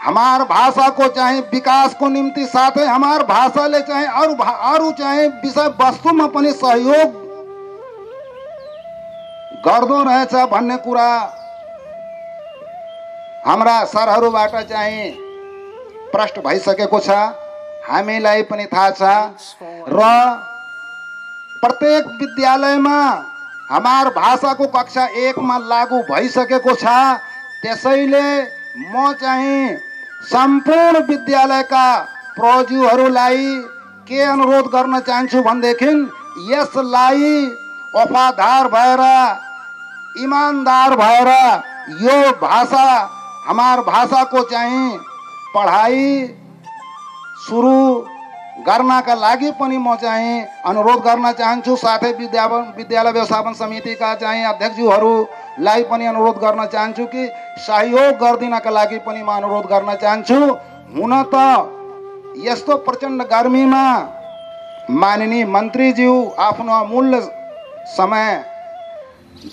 हमार भाषा को चाहिँ विकास को निम्ति साथै हमार भाषाले चाहिँ अरू चाहिँ विषय वस्तुमा पनि सहयोग गर्दो रहेछ भन्ने कुरा हाम्रा सरहरूबाट चाहिँ प्रष्ट भइसकेको छ। हामीलाई पनि थाहा छ र प्रत्येक विद्यालयमा हमार भाषा को कक्षा 1 में लागू भइसकेको छ। त्यसैले म चाहिँ संपूर्ण विद्यालय का प्रजुहरूलाई के अनुरोध गर्न चाहन्छु भनेदेखि यसलाई वफादार भएर ईमानदार भएर यो भाषा हमार भाषा को चाहिँ पढाई सुरु गर्नका लागि पनि म चाहिँ अनुरोध गर्न चाहन्छु। साथै विद्यालय व्यवस्थापन समितिका चाहिँ अध्यक्षज्यूहरूलाई पनि अनुरोध गर्न चाहन्छु कि सहयोग गरिदिनका लागि पनि म अनुरोध गर्न चाहन्छु। हुन त यस्तो प्रचण्ड गर्मीमा माननीय मन्त्रीज्यू आफ्नो अमूल्य समय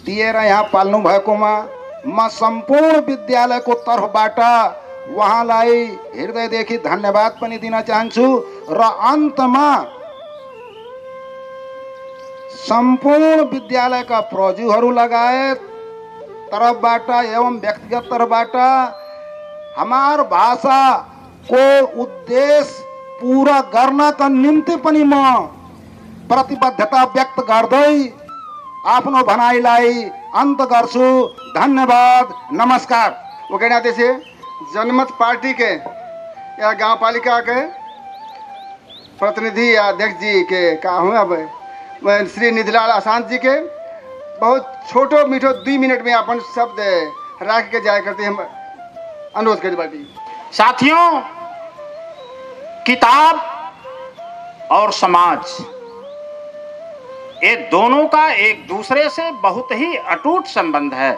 दिएर यहाँ पाल्नु भएकोमा म सम्पूर्ण विद्यालयको तर्फबाट उहाँलाई हृदयदेखि धन्यवाद पनि दिन चाहन्छु। र अन्तमा सम्पूर्ण विद्यालयका प्रजुहरू लगायत तर्फबाट एवं व्यक्तिगत तर्फबाट हमार भाषा को उद्देश्य पूरा गर्नका निम्ति पनि म प्रतिबद्धता व्यक्त गर्दै आफ्नो भनाइलाई अंत गर्छु। धन्यवाद, नमस्कार। वो कहने आते से जनमत पार्टी के या गांव पालिका के प्रतिनिधि या अध्यक्ष जी के का हूँ अब मैं श्री निधिलाल आसांत जी के बहुत छोटो मीठो 2 मिनट में अपन शब्द राख के जाया करते हम अनुरोध कर बाटी। साथियों, किताब और समाज, ये दोनों का एक दूसरे से बहुत ही अटूट संबंध है।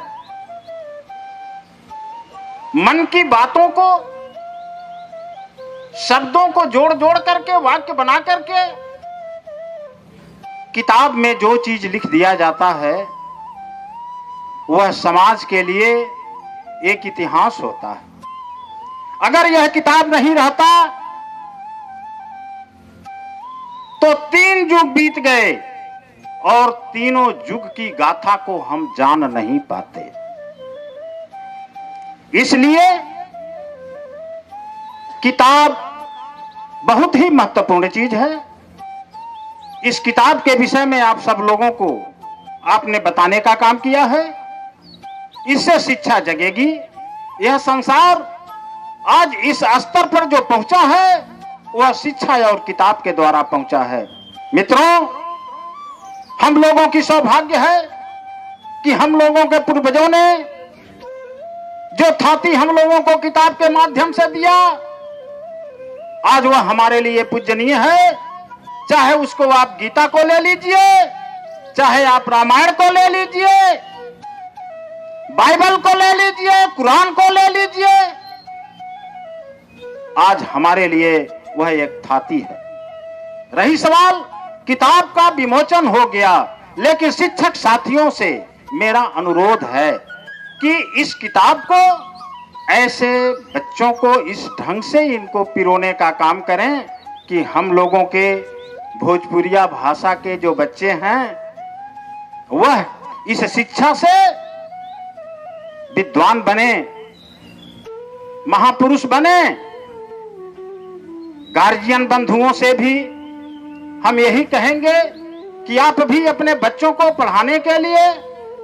मन की बातों को, शब्दों को जोड़ जोड़ करके, वाक्य बना करके किताब में जो चीज लिख दिया जाता है वह समाज के लिए एक इतिहास होता है। अगर यह किताब नहीं रहता तो 3 युग बीत गए और तीनों युग की गाथा को हम जान नहीं पाते। इसलिए किताब बहुत ही महत्वपूर्ण चीज है। इस किताब के विषय में आप सब लोगों को आपने बताने का काम किया है। इससे शिक्षा जगेगी। यह संसार आज इस स्तर पर जो पहुंचा है वह शिक्षा और किताब के द्वारा पहुंचा है। मित्रों, हम लोगों की सौभाग्य है कि हम लोगों के पूर्वजों ने जो थाती हम लोगों को किताब के माध्यम से दिया, आज वह हमारे लिए पूजनीय है। चाहे उसको आप गीता को ले लीजिए, चाहे आप रामायण को ले लीजिए, बाइबल को ले लीजिए, कुरान को ले लीजिए, आज हमारे लिए वह एक थाती है। रही सवाल किताब का विमोचन हो गया, लेकिन शिक्षक साथियों से मेरा अनुरोध है कि इस किताब को ऐसे बच्चों को इस ढंग से इनको पिरोने का काम करें कि हम लोगों के भोजपुरिया भाषा के जो बच्चे हैं वह इस शिक्षा से विद्वान बने, महापुरुष बने। गार्जियन बंधुओं से भी हम यही कहेंगे कि आप भी अपने बच्चों को पढ़ाने के लिए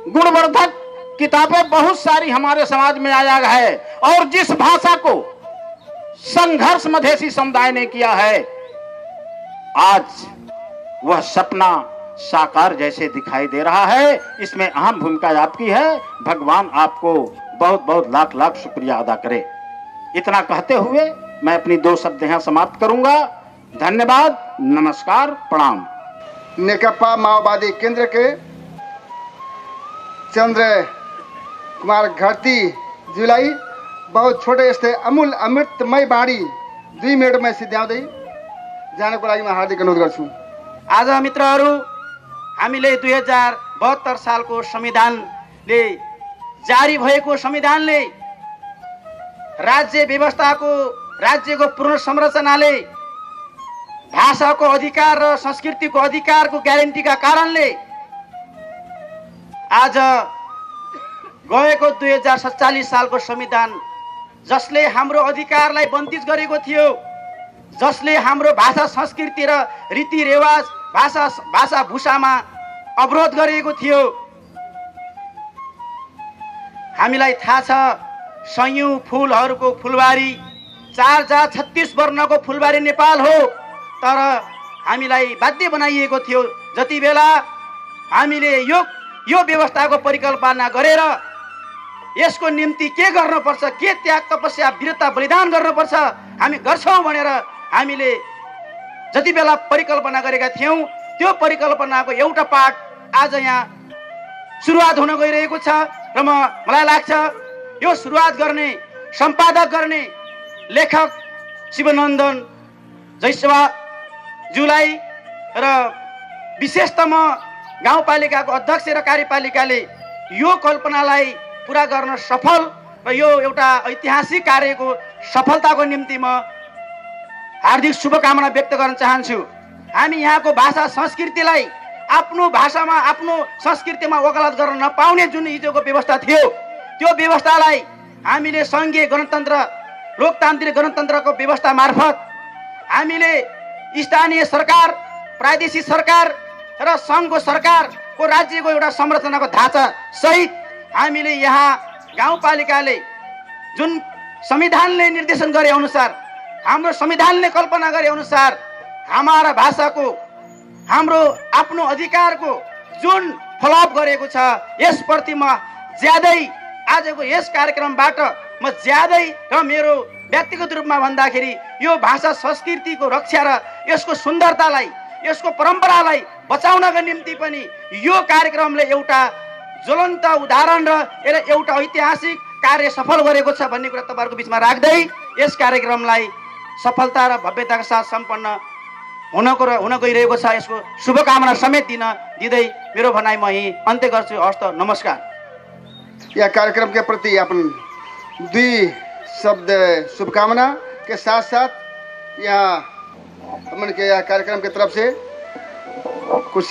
गुणवर्धक किताबें बहुत सारी हमारे समाज में आया है, और जिस भाषा को संघर्ष मधेसी समुदाय ने किया है आज वह सपना साकार जैसे दिखाई दे रहा है। इसमें अहम भूमिका आपकी है। भगवान आपको बहुत बहुत लाख लाख शुक्रिया अदा करे। इतना कहते हुए मैं अपनी 2 शब्द यहाँ समाप्त करूंगा। धन्यवाद, नमस्कार, प्रणाम। नेकपा माओवादी केंद्र के चंद्र कुमार घरती जुलाई बहुत छोटे यस्तै अमूल अमृतमय बाणी 2 मिनटमै सिद्ध्याउँदै जानको लागि म हार्दिक अनुरोध गर्छु। आज मित्रहरू, हामीले 2072 सालको संविधानले जारी भएको संविधानले राज्य व्यवस्थाको, राज्यको पुनर्संरचनाले भाषाको अधिकार र संस्कृतिको अधिकारको ग्यारेन्टीका कारणले आज गएको 2047 सालको संविधान जसले हाम्रो अधिकारलाई बन्दिज गरेको थियो, जसले हाम्रो भाषा संस्कृति र रीतिरिवाज भाषा भूषामा अवरोध गरिएको थियो। हामीलाई थाहा छ, सयौं फुलहरूको फुलबारी, 4 जात 36 वर्णको फुलबारी नेपाल हो। तर हामीलाई बाध्य बनाइएको थियो जति बेला हामीले यो व्यवस्थाको परिकल्पना गरेर यसको निम्ति के गर्नुपर्छ, के त्याग तपस्या वीरता बलिदान गर्नुपर्छ हामी गर्छौं भनेर हामीले जति बेला परिकल्पना गरेका थियौं, त्यो परिकल्पनाको एउटा पाठ आज यहाँ सुरुवात हुन गइरहेको छ। र मलाई लाग्छ यो सुरुवात गर्ने, सम्पादक गर्ने लेखक शिवनन्दन जैसवालज्यूलाई र विशेषतः गाउँपालिकाको अध्यक्ष र कार्यपालिकाले यो कल्पनालाई पूरा गर्न सफल र यो एउटा ऐतिहासिक कार्यको सफलताको निम्ति म हार्दिक शुभकामना व्यक्त गर्न चाहन्छु। हामी यहाँको भाषा संस्कृतिलाई आफ्नो भाषामा, आफ्नो संस्कृतिमा वकालत गर्न नपाउने जुन हिजोको व्यवस्था थियो, त्यो व्यवस्थालाई हामीले संघीय गणतन्त्र लोकतान्त्रिक गणतन्त्रको व्यवस्था मार्फत हामीले स्थानीय सरकार, प्रादेशिक सरकार र सङ्घको सरकारको राज्यको एउटा संरचनाको ढाँचा सहित हामीले यहाँ गाउँपालिकाले जुन संविधानले निर्देशन गरे अनुसार, हाम्रो संविधानले कल्पना गरे अनुसार हाम्रा भाषाको, हाम्रो आफ्नो अधिकारको जुन फलोअप गरेको छ, यसप्रति म ज्यादै आजको यस कार्यक्रमबाट म ज्यादै र मेरो व्यक्तिगत रूपमा भन्दाखेरि यो भाषा संस्कृतिको रक्षा र यसको सुन्दरतालाई, यसको परम्परालाई बचाउनका निम्ति पनि यो कार्यक्रमले एउटा ज्वलन्त उदाहरण र एउटा ऐतिहासिक कार्य सफल गरेको छ भन्ने कुरा तपाईँहरूको बिचमा राख्दै यस कार्यक्रमलाई सफलता र भव्यताका साथ सम्पन्न हुन गइरहेको छ, यसको शुभकामना समेत दिँदै मेरो भनाइ म यही अन्त्य गर्छु। हस्त नमस्कार। यह कार्यक्रम के प्रति अपन 2 शब्द शुभकामना के साथ साथ यहाँ हमन के यह कार्यक्रम के तरफ से कुछ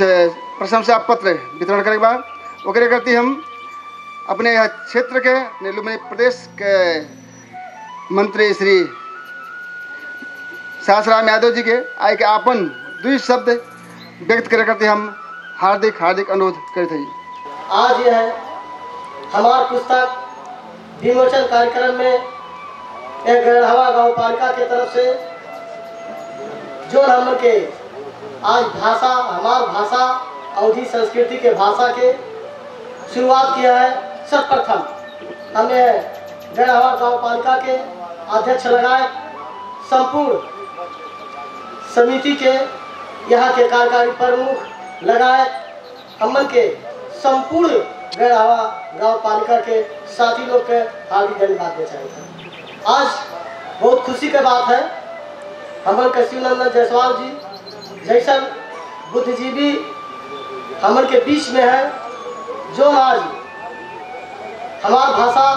प्रशंसा पत्र वितरण करेंगे बाद ओकरे करती हम अपने यह क्षेत्र के लुम्बिनी प्रदेश के मंत्री श्री सासराम यादव जी के आए के आपन 2 शब्द व्यक्त करे करते हम हार्दिक अनुरोध करते हैं। आज यह हमार पुस्तक विमोचन कार्यक्रम में एक गढ़वा गाँव पालिका के तरफ से जो हम के आज भाषा, हमार भाषा अवधी संस्कृति के भाषा के शुरुआत किया है। सर्वप्रथम हमें गढ़वा गाँव पालिका के अध्यक्ष लगाए, संपूर्ण समिति के यहाँ के कार्यकारी प्रमुख लगाए, हमन के संपूर्ण गढ़वा गाँव पालिका के साथी लोग के हार्दिक धन्यवाद देना चाहिए। आज बहुत खुशी की बात है, हमन के शिवनंदन जायसवाल जी जैसा बुद्धिजीवी हमन के बीच में है, जो आज हमार भाषा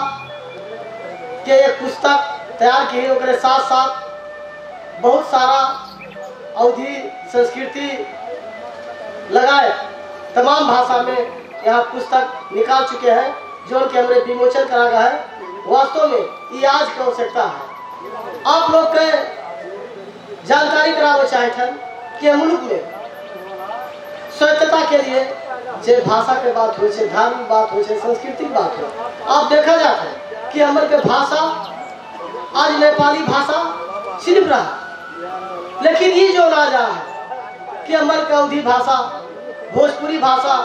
के एक पुस्तक तैयार की है। उसके साथ साथ बहुत सारा अवधी संस्कृति लगाए तमाम भाषा में यहाँ पुस्तक निकाल चुके हैं, जो कि हमने विमोचन करा गया है। वास्तव में ये आज की आवश्यकता है। आप लोग के जानकारी कराना चाहे थे कि मुल्क में स्वच्छता के लिए जे भाषा के बात हो, धार्मिक बात हो, सांस्कृतिक बात हो, आप देखा जाता है कि हमारे के भाषा आज नेपाली भाषा सिर्फ रहा, लेकिन ये जो ना जा है कि हमारे के अवधी भाषा, भोजपुरी भाषा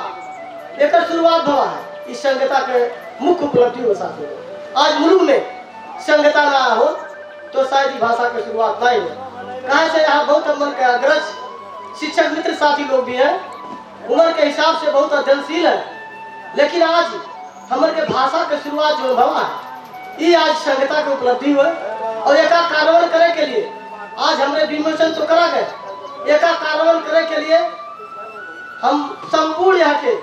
एक शुरुआत हुआ है। इस संहिता के मुख्य उपलब्धि हो सकती है। आज मुल्क में संहिता ना हो तो शायद ही भाषा की शुरुआत नहीं हो। कहाँ से यहाँ बहुत हमारे के अग्रज शिक्षक मित्र साथी लोग भी हैं, उम्र के हिसाब से बहुत अध्ययनशील है, लेकिन आज हमारे के भाषा की शुरुआत जो हुआ है ये आज संहिता की उपलब्धि हुआ। और एक कार्यान्वयन करे के लिए आज हमने विमोचन तो करा गए, एक कार्यान्वयन करे के लिए हम संपूर्ण यहाँ के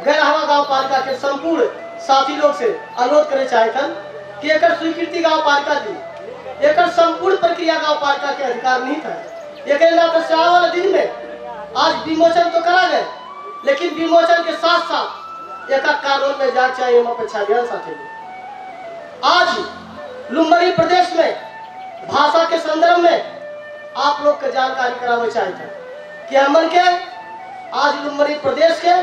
गढ़वा गाँव पालिका के संपूर्ण साथी लोग से अनुरोध करे चाहते कि एक स्वीकृति गाँव पालिका दी, एक संपूर्ण प्रक्रिया गाँव पालिका के अधिकार नहीं था। एक वाले दिन में आज विमोचन तो करा गए, लेकिन विमोचन के साथ साथ एक कानून में जाना चाहिए। हम अपेक्षा ध्यान साथी आज लुम्बिनी प्रदेश में भाषा के संदर्भ में आप लोग को जानकारी कराना चाहते कि हमन के आज लुम्बिनी प्रदेश के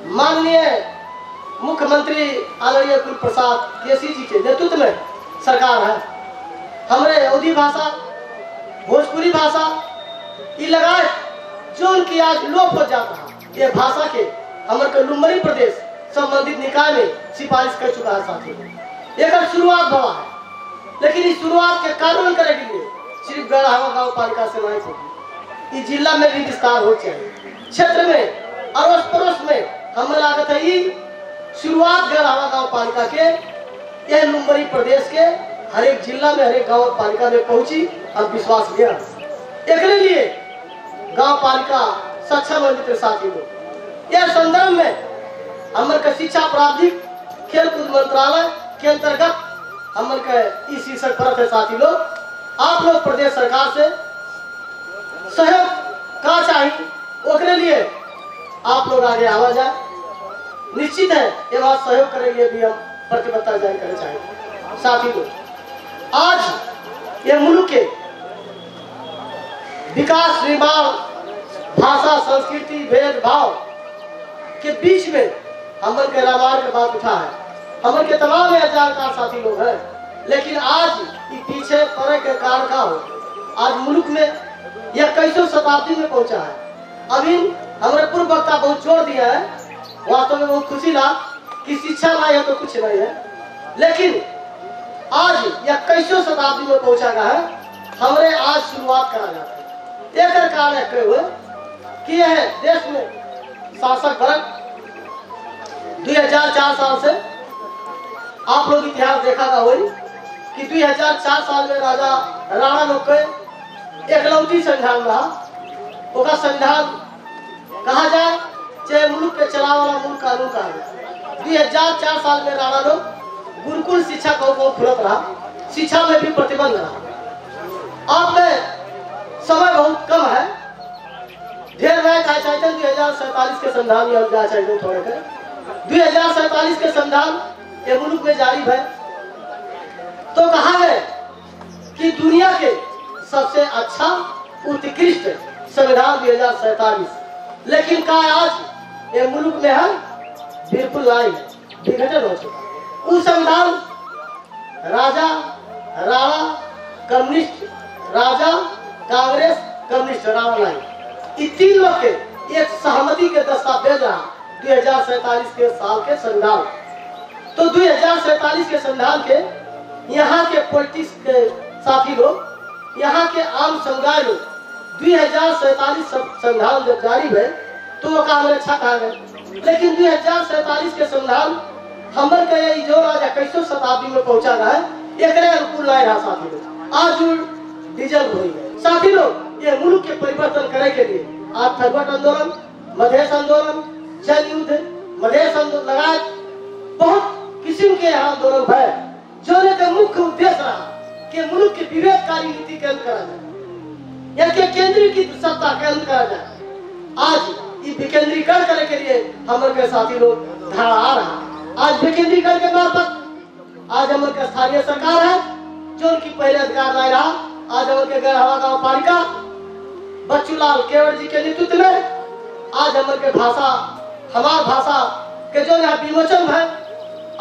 माननीय मुख्यमंत्री आदरणीय कुल प्रसाद केसी जी के नेतृत्व में सरकार है। हमारे अवधी भाषा, भोजपुरी भाषा ये लगाए जो उनकी आज लोप हो जाता है, ये भाषा के हमारे लुम्बिनी प्रदेश संबंधित निकाय में सिफारिश कर चुका है। साथी एक शुरुआत हुआ है, लेकिन इस शुरुआत के कानून करे के लिए सिर्फ गढ़वा गाँव पालिका से नहीं होगी, इस जिला में भी विस्तार हो चाहिए। क्षेत्र में अड़ोस पड़ोस में हमें लागत है ये शुरुआत गढ़वा गाँव पालिका के यह लुम्बिनी प्रदेश के हर एक जिला में, हर एक गाँव पालिका में पहुंची। हम विश्वास लिया एक लिए गाँव पालिका सक्षम मित्र साथी लोग यह संदर्भ में हमारे शिक्षा प्राधिक खेलकूद मंत्रालय के अंतर्गत हमारे इस शीर्षक पर है। साथी लोग आप लोग प्रदेश सरकार से सहयोग का चाहिए, उसके लिए आप लोग आगे आवा जाए। निश्चित है ये बात सहयोग करेंगे भी हम प्रतिबद्धता जारी करना चाहिए। साथी लोग, आज ये मुल्क के विकास निर्माण, भाषा, संस्कृति, भेदभाव के बीच में हमर के रामायण के बात उठा है। हमर के तमाम जानकार साथी लोग हैं, लेकिन आज ये पीछे पड़े के कारण का हो, आज मुल्क में यह 21वीं शताब्दी में पहुंचा है। अभी हमारे पूर्व वक्ता बहुत जोर दिया है, वास्तव में बहुत खुशी ला कि शिक्षा नहीं है तो कुछ नहीं है, लेकिन आज यह 21वीं शताब्दी में पहुंचा गया है। हमारे आज शुरुआत करा जाता है एक कारण है हुए कि यह देश में शासक वर्ग 2004 साल से आप लोग इतिहास देखा था वही कि 2004 साल में राजा राणा लोग के एकलौती संविधान रहा। ओका संविधान कहा जाए चाहे मुल्क के चला वाला मूल कानून कहा जाए। 2004 साल में राणा लोग गुरुकुल शिक्षा को खुलत रहा, शिक्षा में भी प्रतिबंध रहा। अब में समय बहुत कम है, ढेर रह जाए चाहिए 2047 के संविधान में जा चाहिए थोड़े के 2047 के संविधान ये मुल्क में जारी है। तो कहा है कि दुनिया के सबसे अच्छा उत्कृष्ट संविधान 2047, लेकिन का आज ये मुल्क में है बिल्कुल लाई है, विघटन हो चुका। उस संविधान राजा राणा कम्युनिस्ट, राजा कांग्रेस कम्युनिस्ट राणा लाई, ये तीन लोग के एक सहमति के दस्तावेज रहा 2047 के साल के संविधान। तो 2047 के संविधान के यहाँ के पॉलिटिक्स के साथी लोग, यहाँ के आम समुदाय लोग 2047 संविधान जब जारी है तो वो काम अच्छा कहा गया, लेकिन 2047 के संविधान हमर के जो राजा 21वीं शताब्दी में पहुंचा रहा है एक अनुकूल नहीं रहा साथी लोग। आज डीजल हो गए साथी लोग, ये मुल्क के परिवर्तन करने के लिए आज थरवट आंदोलन, मधेश आंदोलन, जन युद्ध, मधेश आंदोलन लगाए बहुत किस्म के आंदोलन है, जो का मुख्य उद्देश्य रहा कि मुल्क की विवेककारी नीति के अंत करा जाए या के केंद्रीय की सत्ता के अंत करा जाए। आज ये विकेंद्रीकरण करने के लिए हमारे के साथी लोग धारा आ रहा। आज विकेंद्रीकरण के मार्फत आज हमारे के स्थानीय सरकार है जो उनकी पहले अधिकार नहीं रहा। आज हमारे के गढ़वा गांव पालिका बच्चूलाल केवट जी के नेतृत्व में आज हमारे के भाषा, हमार भाषा के जो यहाँ विमोचन है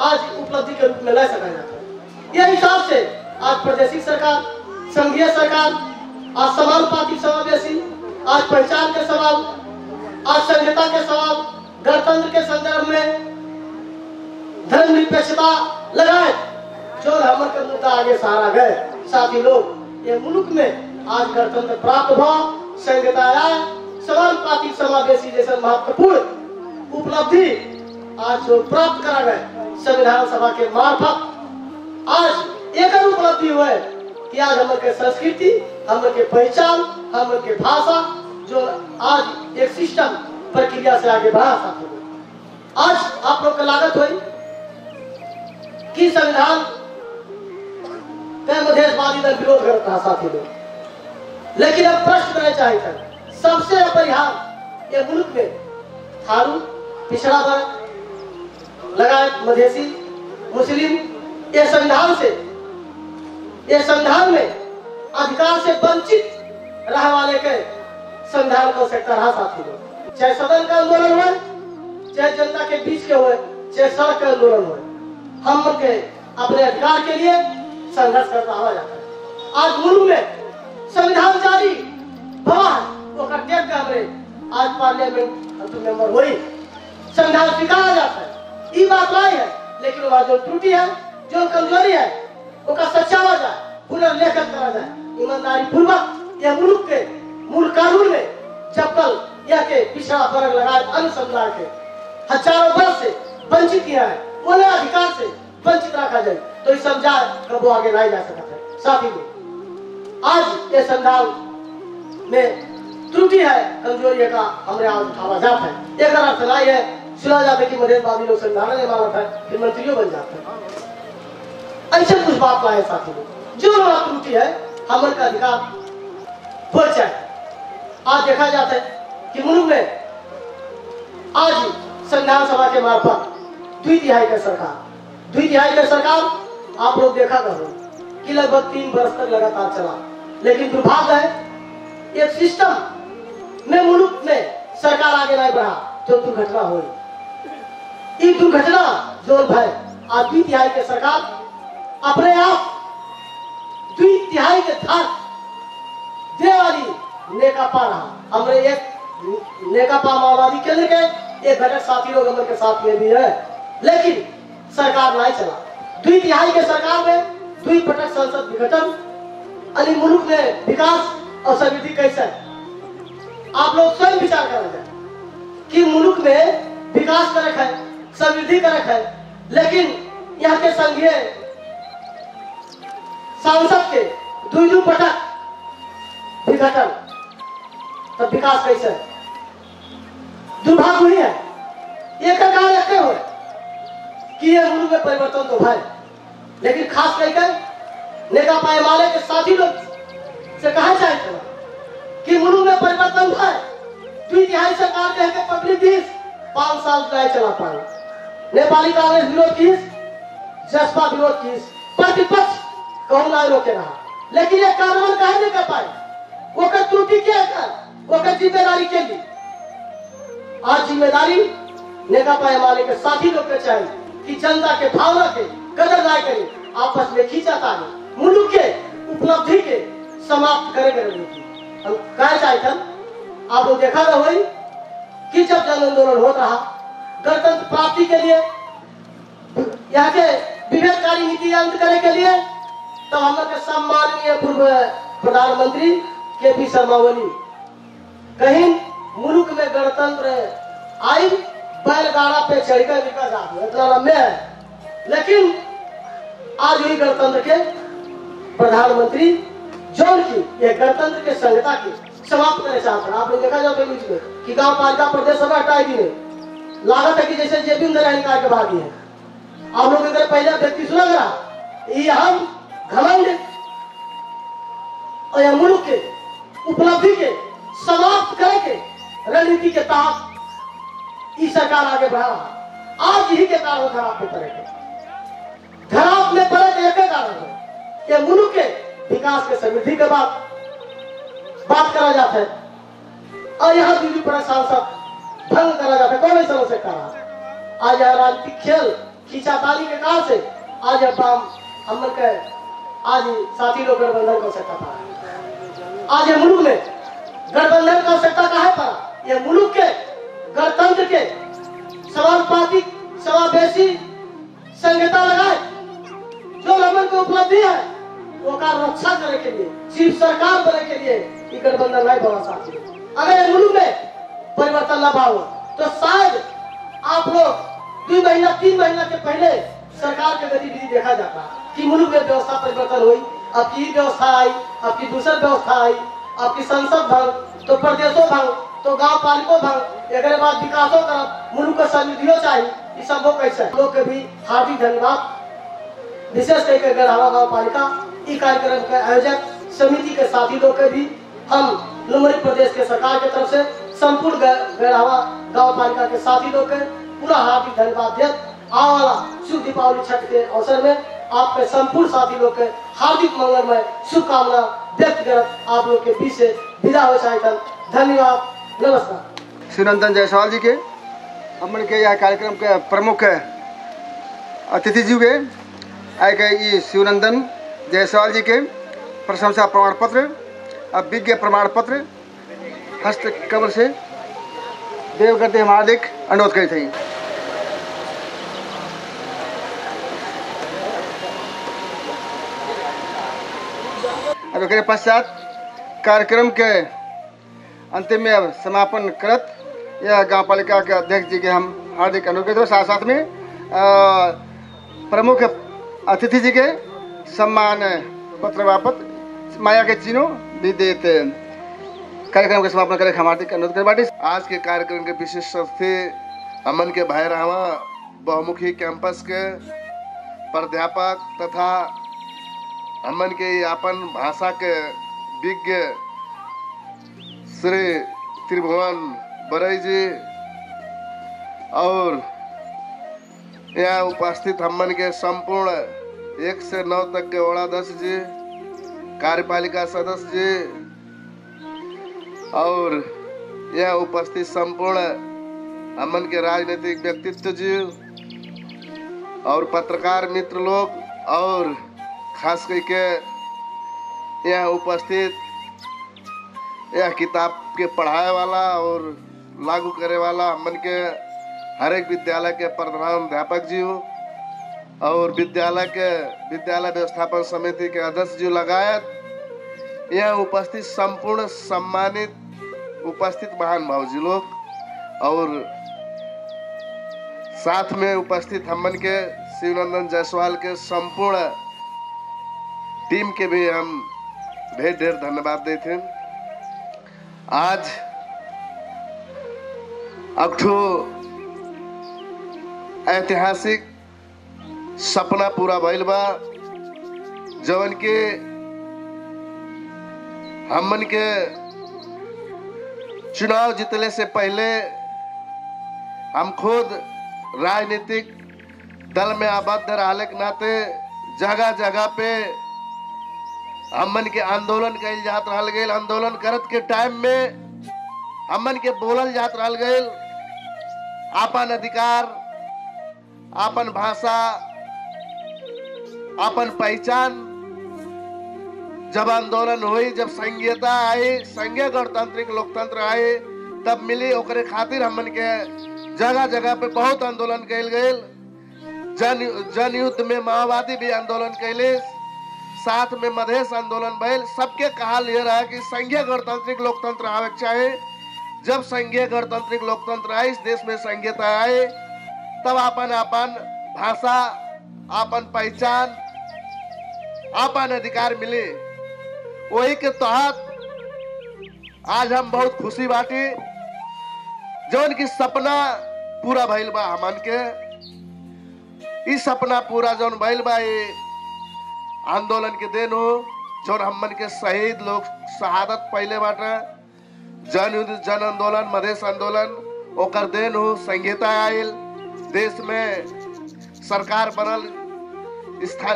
आज उपलब्धि के रूप में ले सका जाता है। यह हिसाब से आज प्रादेशिक सरकार, संघीय सरकार, आज समानुपातिक समावेशी, आज पंचायत के सवाल, आज संहिता के सवाल, गणतंत्र के संदर्भ में धर्मनिरपेक्षता लगाए जो हमर के मुद्दा आगे सहारा गए। साथी लोग, ये मुल्क में आज गणतंत्र प्राप्त हुआ, संहिता आया, समानुपातिक समावेशी जैसे महत्वपूर्ण उपलब्धि आज जो प्राप्त करा गए संविधान सभा के मार्फत, आज एक उपलब्धि हुआ है कि आज हमारे के संस्कृति, हमारे के पहचान, हमारे के भाषा जो आज एक सिस्टम प्रक्रिया से आगे बढ़ा साथी लोग। आज आप लोग का लागत हुई कि संविधान का मधेशवादी दल विरोध करता है साथी लोग, लेकिन अब प्रश्न करना चाहते हैं सबसे अपरिहार्य ये मुल्क में थारू, पिछड़ा वर्ग लगायत मधेसी, मुस्लिम ये संविधान में अधिकार से वंचित रहने वाले के संविधान को सेक्टर रहा साथी लोग। चाहे सदन का आंदोलन हो, चाहे जनता के बीच के हो, चाहे सड़क का आंदोलन हो, हम के अपने अधिकार के लिए संघर्ष करता हुआ जाता है। आज मुल्क में संविधान जारी आज पार्लियामेंट मेंबर हुई, संविधान स्वीकारा जाता है, ये बात नहीं है, लेकिन वहाँ जो त्रुटि है, जो कमजोरी है, उसका सच्चावा जाए, पुनर्लेखन करा जाए ईमानदारी पूर्वक। यह मुल्क के मूल कानून में जब कल यह के पिछड़ा वर्ग लगाए अन्य समुदाय के हजारों वर्ष से वंचित किया है, उन्हें अधिकार से वंचित रखा जाए तो इस समझाए कब आगे नहीं जा सकता है। साथ ही में आज ये संविधान में त्रुटि है, कमजोरी का हमारे आज उठावा जाता है। एक अर्थ नहीं है सुना जाता है कि मधेशवादी लोग संविधान नहीं मानता है फिर मंत्रियों बन जाते हैं, ऐसे कुछ बात लाए साथी लोग। जो त्रुटि है हमारे का अधिकार हो जाए। आज देखा जाता है कि मुल्क में आज संविधान सभा के मार्फत 2/3 की सरकार आप लोग देखा करो कि लगभग 3 वर्ष तक लगातार चला, लेकिन दुर्भाग्य है एक सिस्टम में मुल्क में सरकार आगे नहीं बढ़ा तो दुर्घटना हुई। ये दुर्घटना जो है आज 2 तिहाई के सरकार अपने आप 2 तिहाई के धार दे वाली नेकापा रहा। हमने एक नेकापा माओवादी केंद्र के एक घटक साथी लोग हमारे के साथ में भी है, लेकिन सरकार नहीं चला। 2 तिहाई के सरकार में 2 पटक संसद विघटन, अली मुल्क में विकास और समृद्धि कैसे है? आप लोग स्वयं विचार करेंगे कि मुल्क में विकास करक है, समृद्धि करक है, लेकिन यहाँ के संघीय सांसद के 2 पटक विघटन, तब विकास कैसे है? दुर्भाग्य नहीं है। ये कारण रखे हुए कि ये मुल्क में परिवर्तन तो है, लेकिन खास करके नेकापा माले के साथी लोग से कहा चाहते कि मुल्क में परिवर्तन है। 2 तिहाई सरकार कह के पब्लिक 5 साल नहीं चला पाई। नेपाली कांग्रेस विरोध की, जसपा विरोध की, प्रतिपक्ष कहूँ ना रोके रहा, लेकिन ये कार्रवाई कहे नहीं कर पाए। वो का त्रुटि क्या है, वो का जिम्मेदारी के लिए आज जिम्मेदारी नेकापा माले के साथी लोग के चाहिए कि जनता के भावना के कदर ना करें, आपस में खींचातानी मुल्क के उपलब्धि के समाप्त करेंगे। हम कह चाहते आप लोग देखा रहा हुई कि जब जन आंदोलन होता रहा गणतंत्र प्राप्ति के लिए, यहाँ के विभेदकारी नीति अंत करने के लिए, तब हम लोग के सम्माननीय पूर्व प्रधानमंत्री के.पी. शर्मा ओली कहीं मुल्क में गणतंत्र आई बैलगाड़ा पे चढ़कर निकल जाते इतना लंबे है, लेकिन आज ही गणतंत्र के प्रधानमंत्री जोन की ये गणतंत्र के संहिता की समाप्त करना चाहते हैं। आप लोग देखा जाओ बीच में कि गांव पालिका प्रदेश सभा हटाई दी लागत है कि जैसे जेबी इंदिरा निकाल के भागी है। आप लोग अगर पहले व्यक्ति सुना गया ये हम घमंड और मुल्क के उपलब्धि के समाप्त करके रणनीति के तहत इस सरकार आगे बढ़ा रहा। आज यही के कारण धराप में पड़े, धराप में पड़े एक कारण है कि मुल्क के विकास के समृद्धि के बाद बात करा जाता है और यहाँ बीवी पर सांसद भंग करा जाता है। कौन नहीं समझ सकता रहा? आज यहाँ राजनीतिक खेल खींचातानी के कारण से आज हम के आज साथी लोग गठबंधन कर सकता था। आज ये मुल्क में गठबंधन की आवश्यकता कहाँ पर? ये मुल्क के गणतंत्र के समानुपातिक समावेशी संहिता लगाए जो रमन की उपलब्धि है वो का रक्षा करने के लिए सिर्फ सरकार बनने के लिए ये गठबंधन नहीं बना सकती। अगर मुल्क में परिवर्तन न भाव तो शायद आप लोग 2 महीना 3 महीना के पहले सरकार की गतिविधि देखा जाता कि मुल्क में व्यवस्था परिवर्तन हुई, अब की व्यवस्था आई, अब की दूसरी व्यवस्था आई, अब की संसद भंग तो प्रदेशों भंग तो गांव पालिका भंग, एक बाद विकासों तरफ मुल्क को समृद्धियों चाहिए। ये सब वो कैसे लोग के भी हार्दिक धन्यवाद। विशेष करके गढ़वा गाँव पालिका इस कार्यक्रम के आयोजक समिति के साथी लोग के भी हम लुम्बनी प्रदेश के सरकार की तरफ से संपूर्ण गढ़वा गाँव पालिका के साथी लोग के पूरा हार्दिक धन्यवाद दें। आने वाला शुभ दीपावली छठ के अवसर में आपके संपूर्ण साथी लोग के हार्दिक मंगलमय शुभकामना व्यक्त कर आप लोग के बीच से विदा हो चाहता। धन्यवाद, नमस्कार। शिवनंदन जायसवाल जी के हमन के यह कार्यक्रम के प्रमुख अतिथि जी के आए के ये शिवनंदन जायसवाल जी के प्रशंसा प्रमाण पत्र अब विज्ञ प्रमाण पत्र हस्तकमल से देव करते हम हार्दिक अनुरोध करे थे। अब एक पश्चात कार्यक्रम के अंतिम में अब समापन करत यह गाँव पालिका के अध्यक्ष जी के हम हार्दिक अनुरोध करते साथ साथ में प्रमुख अतिथि जी के सम्मान पत्र वापत माया के चिन्हों भी देते कार्यक्रम के समापन करे हम हार्दिक अनुरोध कर बाटी। आज के कार्यक्रम के विशिष्ट अतिथि अमन के भाई रामा बहुमुखी कैंपस के प्राध्यापक तथा अमन के यापन भाषा के विज्ञ श्री त्रिभुवन बरई जी और यहाँ उपस्थित हमन के संपूर्ण 1 से 9 तक के वड़ाध्यक्ष जी, कार्यपालिका सदस्य जी और यह उपस्थित संपूर्ण हमन के राजनीतिक व्यक्तित्व जी और पत्रकार मित्र लोग और खास करके यह उपस्थित यह किताब के पढ़ाए वाला और लागू करे वाला हमन के हर एक विद्यालय के प्रधानाध्यापक जी और विद्यालय व्यवस्थापन समिति के अध्यक्ष जी लगायत यह उपस्थित संपूर्ण सम्मानित उपस्थित महान भावजी लोग और साथ में उपस्थित हमन के शिवनंदन जायसवाल के संपूर्ण टीम के भी हम ढेर धन्यवाद देते हैं। आज अक्ठो ऐतिहासिक सपना पूरा भइल बा जवन के हमन के चुनाव जीतने से पहले हम खुद राजनीतिक दल में आबद्ध रहले के नाते जगह जगह पे हमन के आंदोलन कइल जात रहल गइल। आंदोलन करत के टाइम में हमन के बोलल जात रहल गइल आपन अधिकार, आपन भाषा, आपन पहचान। जब आंदोलन हुई, जब संघीयता आई, संघीय गणतांत्रिक लोकतंत्र आए, तब मिली ओकरे खातिर हमन के जगह जगह पे बहुत आंदोलन कइल गइल। जन युद्ध में माओवादी भी आंदोलन कैले, साथ में मधेश आंदोलन भइल। सबके कहल ये रहा कि संघीय गणतांत्रिक लोकतंत्र आवे चाहे। जब संघीय गणतांत्रिक लोकतंत्र आए, इस देश में संघीयता आए, तब आपन आपन भाषा, आपन पहचान, आपन अधिकार मिले। वही के तहत आज हम बहुत खुशी बाटी जौन की सपना पूरा भइल बा हमन के। इस सपना पूरा जौन भइल बा ये आंदोलन के देन हो, जौन हमन के शहीद लोग शहादत पहले बाटे। जन युद्ध, जन आंदोलन, मधेश आंदोलन ओकर देन हो। संघीयता आयल, देश में सरकार बनल,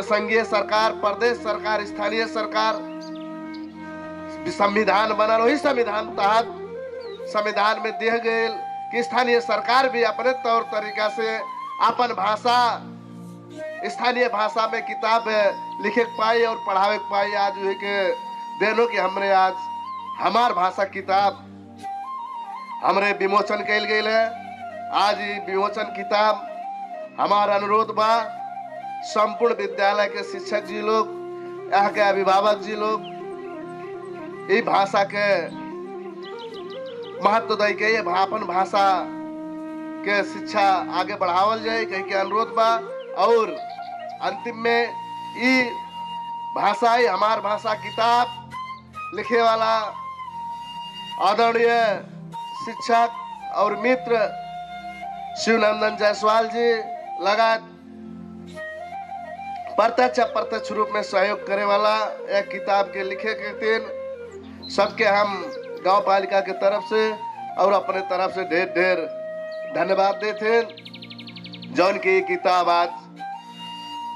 संघीय सरकार, प्रदेश सरकार, स्थानीय सरकार, संविधान बनल। वही संविधान तहत संविधान में दिया गए कि स्थानीय सरकार भी अपने तौर तरीका से अपन भाषा, स्थानीय भाषा में किताब लिखे के पाई और पढ़ावे के पाई। आज हुए के देनों कि हमरे आज हमार भाषा किताब हमरे विमोचन कैल गए है। आज ये विमोचन किताब हमार अनुरोध बा संपूर्ण विद्यालय के शिक्षक जी लोग, यहाँ के अभिभावक जी लोग ये भाषा के महत्व दे के ये अपन भाषा के शिक्षा आगे बढ़ावल जाए, कहीं के अनुरोध बा। और अंतिम में ये भाषा ही हमार भाषा किताब लिखे वाला आदरणीय शिक्षक और मित्र शिवनंदन जायसवाल जी लगात प्रत्यक्ष अप्रत्यक्ष रूप में सहयोग करे वाला एक किताब के लिखे के दिन सबके हम गांव पालिका के तरफ से और अपने तरफ से ढेर धन्यवाद देते। जौन की किताब आज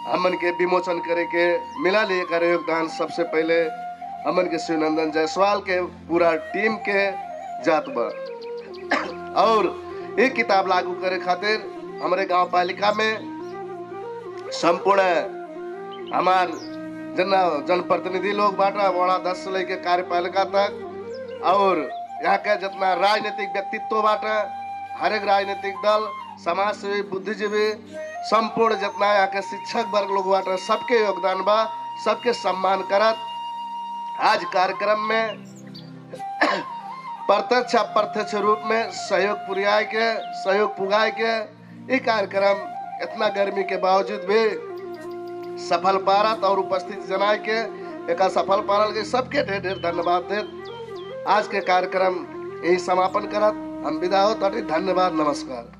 हमन के विमोचन करे के मिला ले कर योगदान सबसे पहले हमन के शिवनंदन जायसवाल के पूरा टीम के जात बा। और ये किताब लागू करे खातिर हमारे गांव पालिका में संपूर्ण हमार जनप्रतिनिधि लोग बाटा, वार्ड अध्यक्ष से लेके कार्यपालिका तक, और यहाँ के जितना राजनीतिक व्यक्तित्व बाटा, हर एक राजनीतिक दल, समाज सेवी, बुद्धिजीवी, संपूर्ण जितना यहाँ के शिक्षक वर्ग लोग बाटा, सबके योगदान बा। सबके सम्मान करत आज कार्यक्रम में प्रत्यक्ष अप्रत्यक्ष रूप में सहयोग पुगाए के ये कार्यक्रम इतना गर्मी के बावजूद भी सफल पारत और उपस्थित जनाए के एक सफल पारल के सबके ढेर धन्यवाद दे। आज के कार्यक्रम यही समापन करत हम विदा हो। धन्यवाद, नमस्कार।